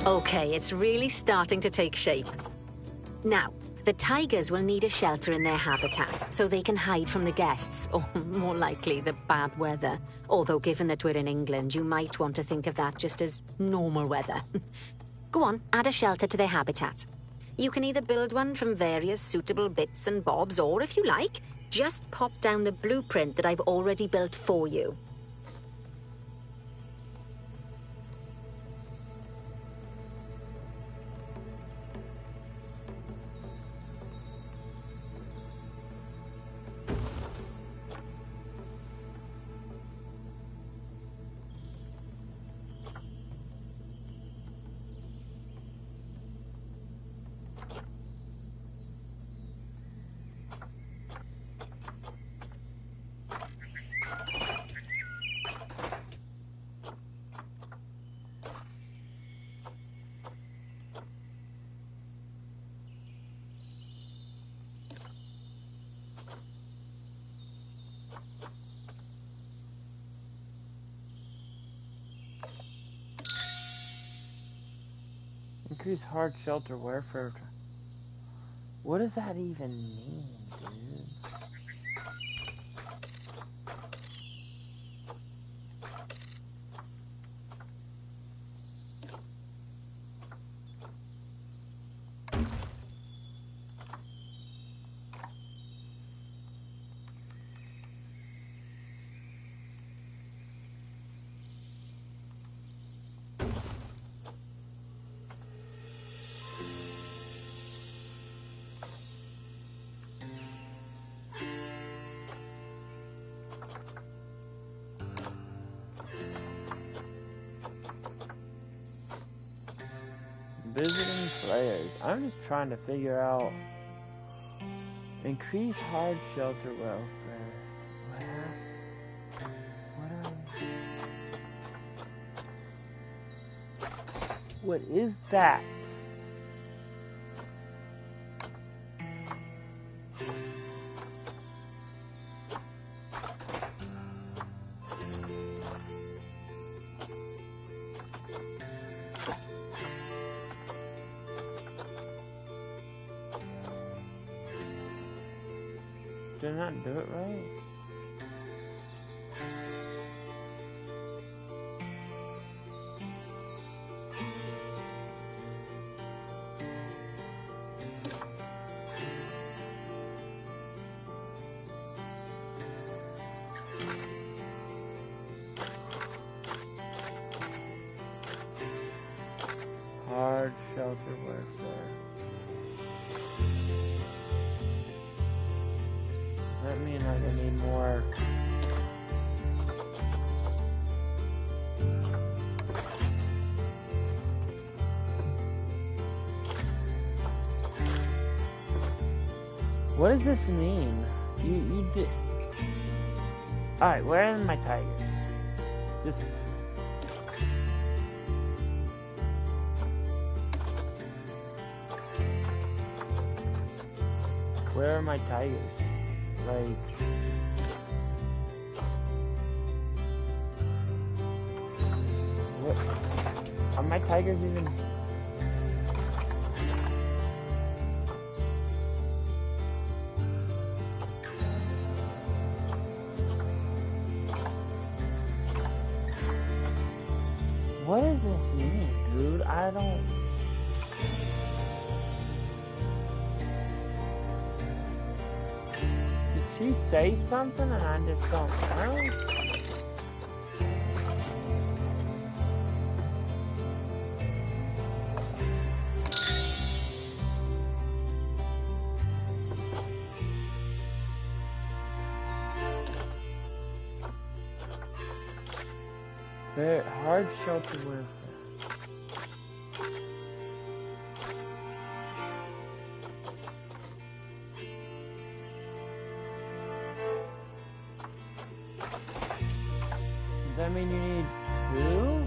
Okay, it's really starting to take shape. Now, the tigers will need a shelter in their habitat so they can hide from the guests, or more likely, the bad weather. Although, given that we're in England, you might want to think of that just as normal weather. Go on, add a shelter to their habitat. You can either build one from various suitable bits and bobs, or if you like, just pop down the blueprint that I've already built for you. Increase hard shelter warfare. What does that even mean, dude? Visiting players. I'm just trying to figure out. Increase hard shelter welfare. What is that? Did I not do it right? Hard shelter warfare. That means I'm gonna need more. What does this mean? You did. Alright, where are my tigers? Just. Where are my tigers? Like, what? Are my tigers even? What does this mean, dude? I don't. She say something and I just don't know? Very hard shelter warfare. Does that mean you need two?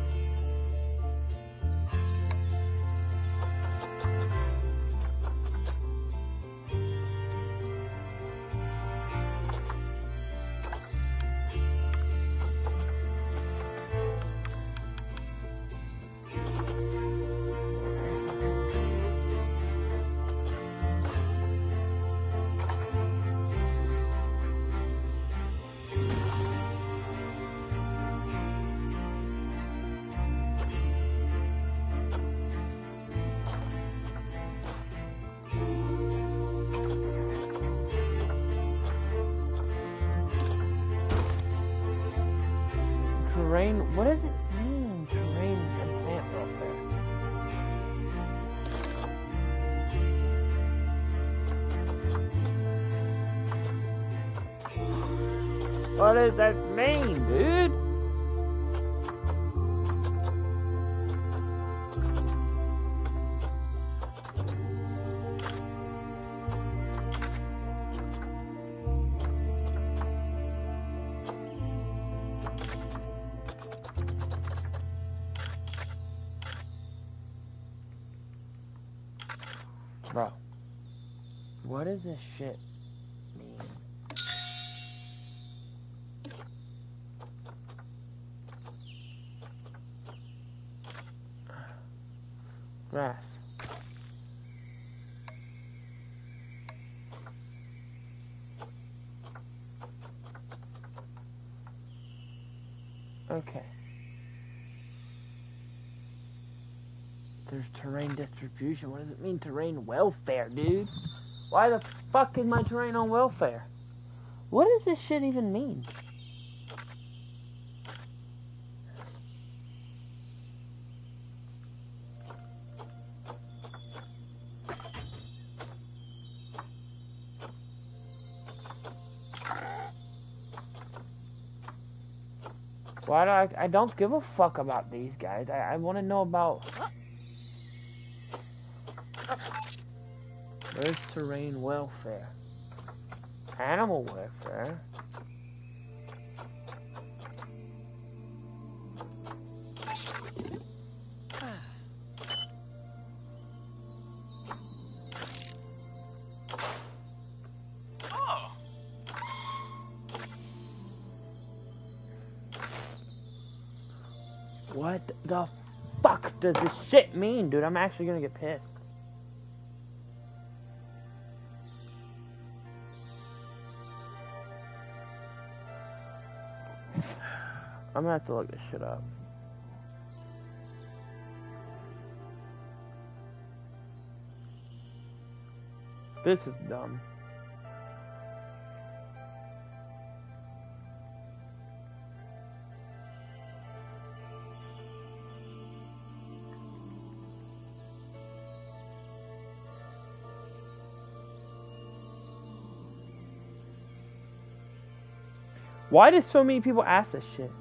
Terrain, what does it mean? Terrain and plant welfare. What does that mean, dude? Bro, what does this shit mean? Grass. Okay. There's terrain distribution. What does it mean, terrain welfare, dude? Why the fuck is my terrain on welfare? What does this shit even mean? Why do I don't give a fuck about these guys. I want to know about... Where's terrain welfare? Animal welfare? What the fuck does this shit mean, dude? I'm actually gonna get pissed. I'm gonna have to look this shit up. This is dumb. Why do so many people ask this shit?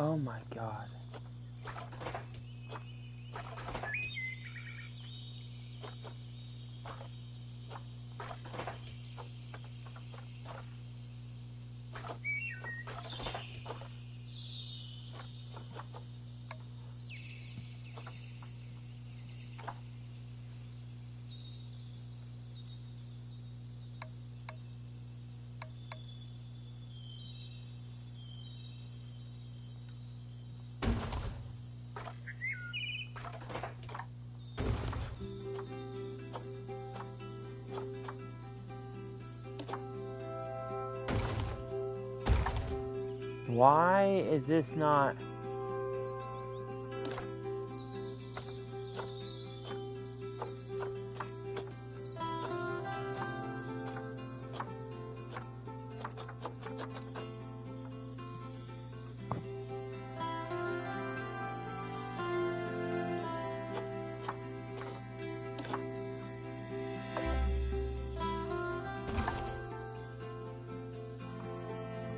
Oh my god. Why is this not...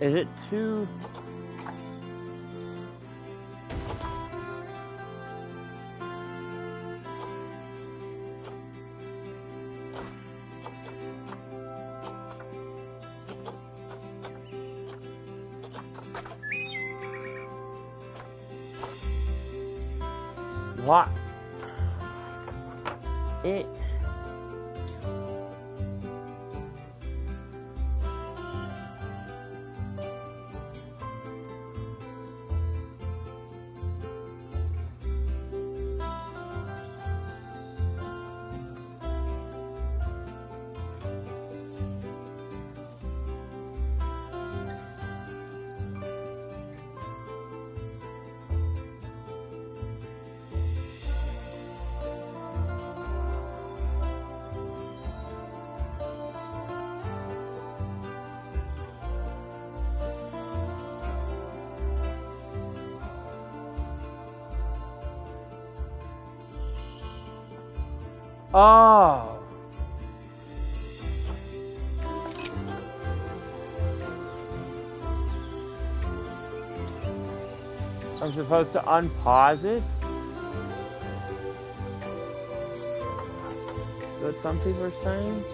Is it too... What? It... Oh. I'm supposed to unpause it? That's what some people are saying?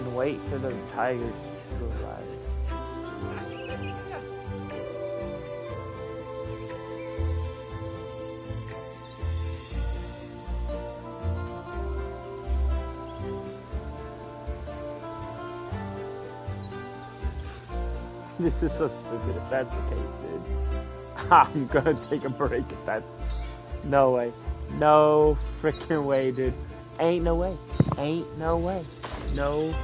and wait for the tigers to arrive. This is so stupid if that's the case, dude. I'm gonna take a break if that's... No way. No freaking way, dude. Ain't no way. Ain't no way. No.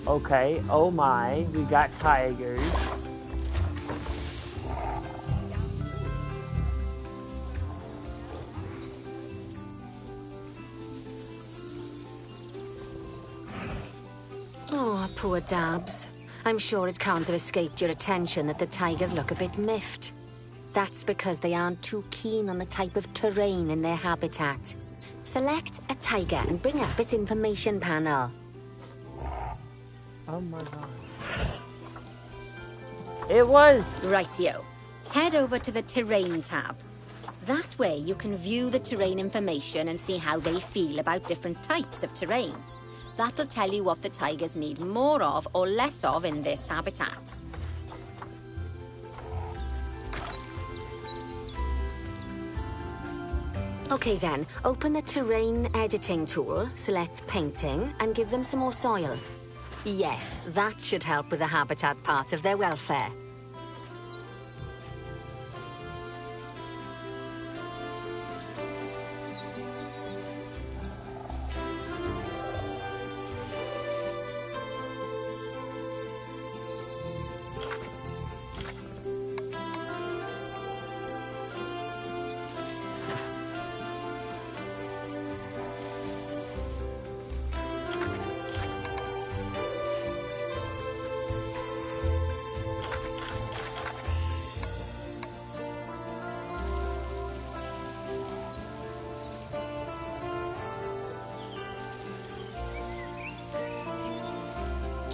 Okay, oh my. We got tigers. Oh, poor Dabs. I'm sure it can't have escaped your attention that the tigers look a bit miffed. That's because they aren't too keen on the type of terrain in their habitat. Select a tiger and bring up its information panel. Oh my god. It was! Rightio. Head over to the Terrain tab. That way you can view the terrain information and see how they feel about different types of terrain. That'll tell you what the tigers need more of or less of in this habitat. Okay then, open the terrain editing tool, select painting, and give them some more soil. Yes, that should help with the habitat part of their welfare.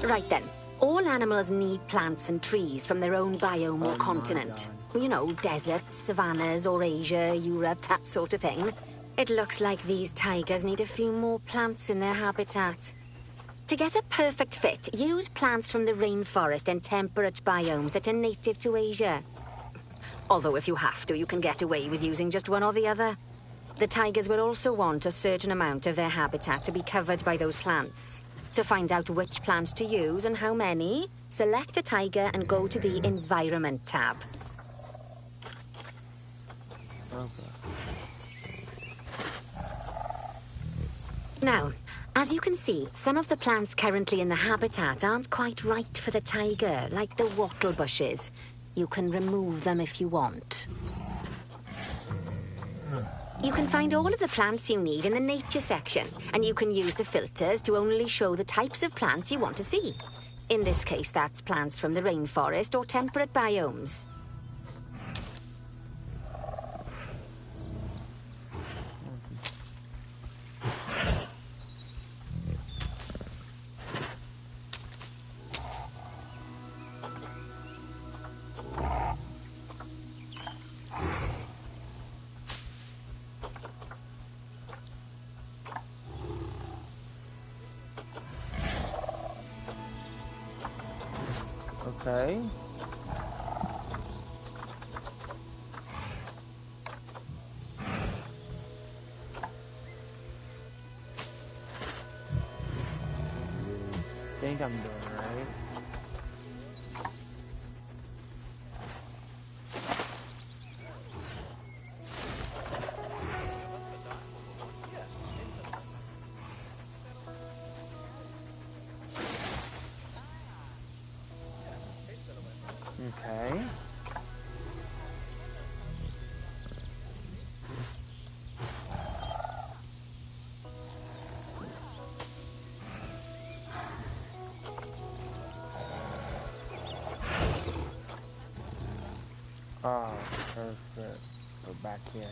Right then. All animals need plants and trees from their own biome or continent. You know, deserts, savannas, or Asia, Europe, that sort of thing. It looks like these tigers need a few more plants in their habitat. To get a perfect fit, use plants from the rainforest and temperate biomes that are native to Asia. Although if you have to, you can get away with using just one or the other. The tigers will also want a certain amount of their habitat to be covered by those plants. To find out which plants to use and how many, select a tiger and go to the Environment tab. Now, as you can see, some of the plants currently in the habitat aren't quite right for the tiger, like the wattle bushes. You can remove them if you want. You can find all of the plants you need in the nature section, and you can use the filters to only show the types of plants you want to see. In this case, that's plants from the rainforest or temperate biomes. Okay. Think I'm doing right. Okay. Oh, perfect. We're back here.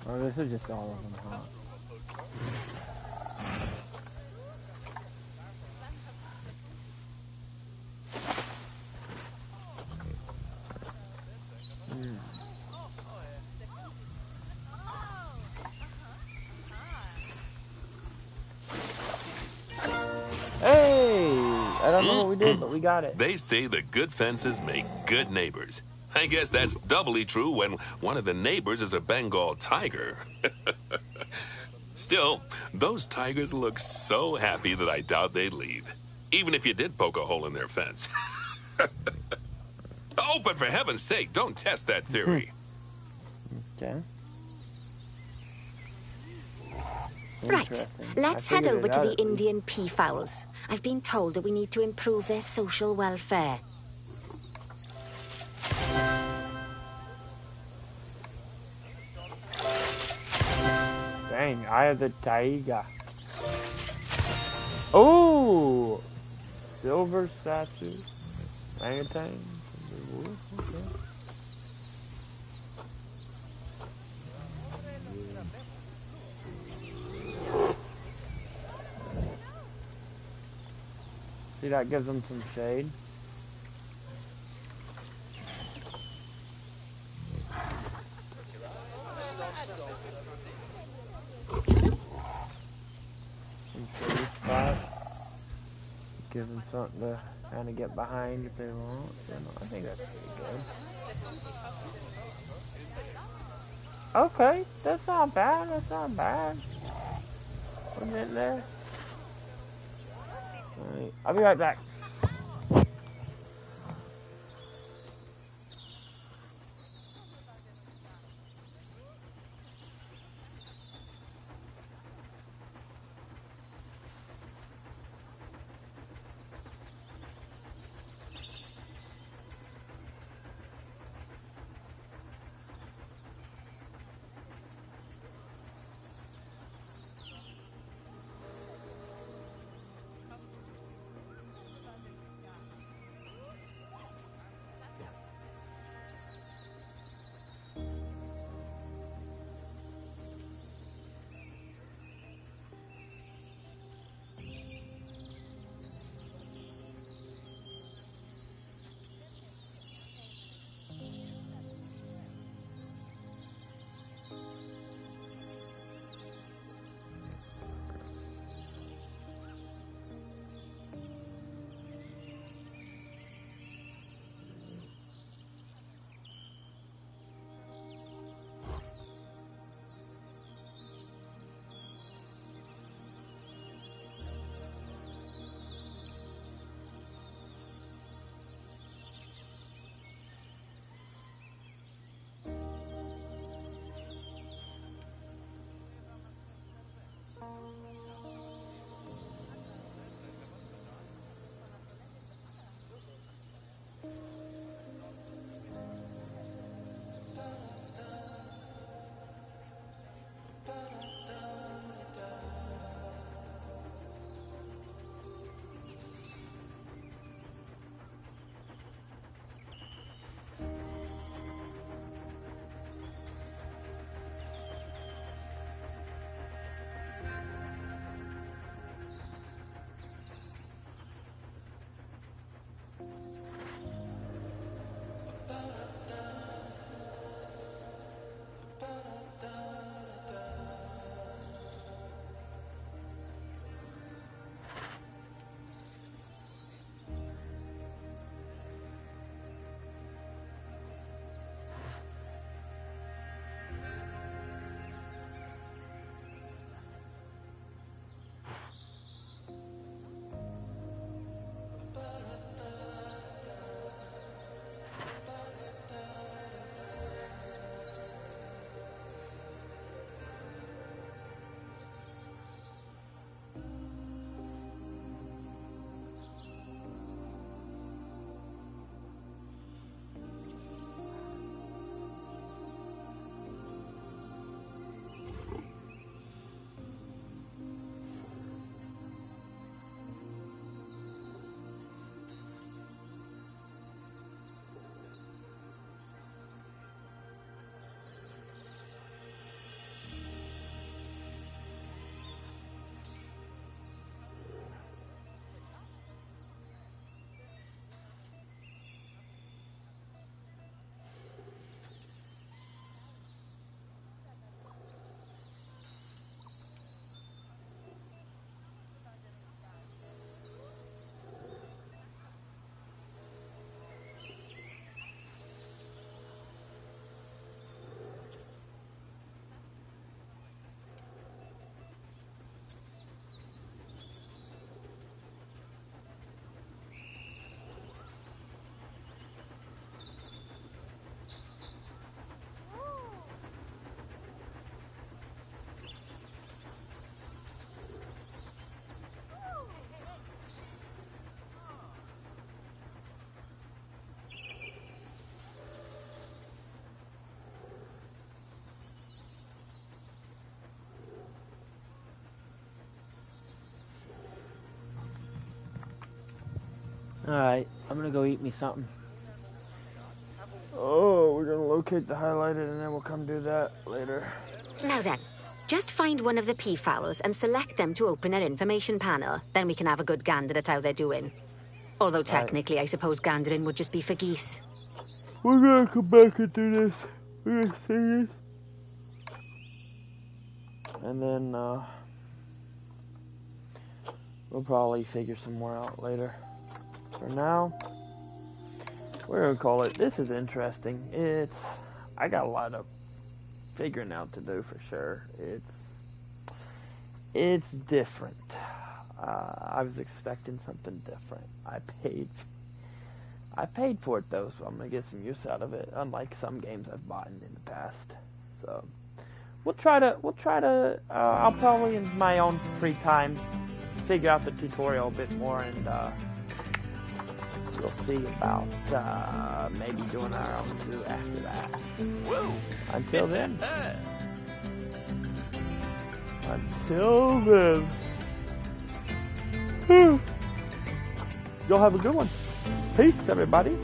Oh, this is just all of them, huh? Hey! I don't know what we did, but we got it. They say that good fences make good neighbors. I guess that's doubly true when one of the neighbors is a Bengal tiger. Still, those tigers look so happy that I doubt they'd leave, even if you did poke a hole in their fence. Oh, but for heaven's sake, don't test that theory. Okay. Right, Interesting. let's I head figured over it to out the at least. Indian peafowls. I've been told that we need to improve their social welfare. Dang, Eye of the Tiger. Oh! Silver statue. Orangutan. Okay. See, that gives them some shade. Some shady spot. Give them something to kind of get behind if they want. So, no, I think that's pretty good. Okay, that's not bad. That's not bad. Put it in there. Alright, I'll be right back. Alright, I'm gonna go eat me something. Oh, we're gonna locate the highlighted and then we'll come do that later. Now then, just find one of the peafowls and select them to open their information panel. Then we can have a good gander at how they're doing. Although technically, I suppose gandering would just be for geese. We're gonna come back and do this. We're gonna see this. And then, we'll probably figure some more out later. For now, we're gonna call it. This is interesting. I got a lot of figuring out to do for sure. It's different. I was expecting something different. I paid for it though, so I'm gonna get some use out of it. Unlike some games I've bought in the past. So we'll try to. I'll probably in my own free time figure out the tutorial a bit more, and we'll see about maybe doing our own zoo after that. Whoa. Until then. Ah. Until then. Y'all have a good one. Peace, everybody.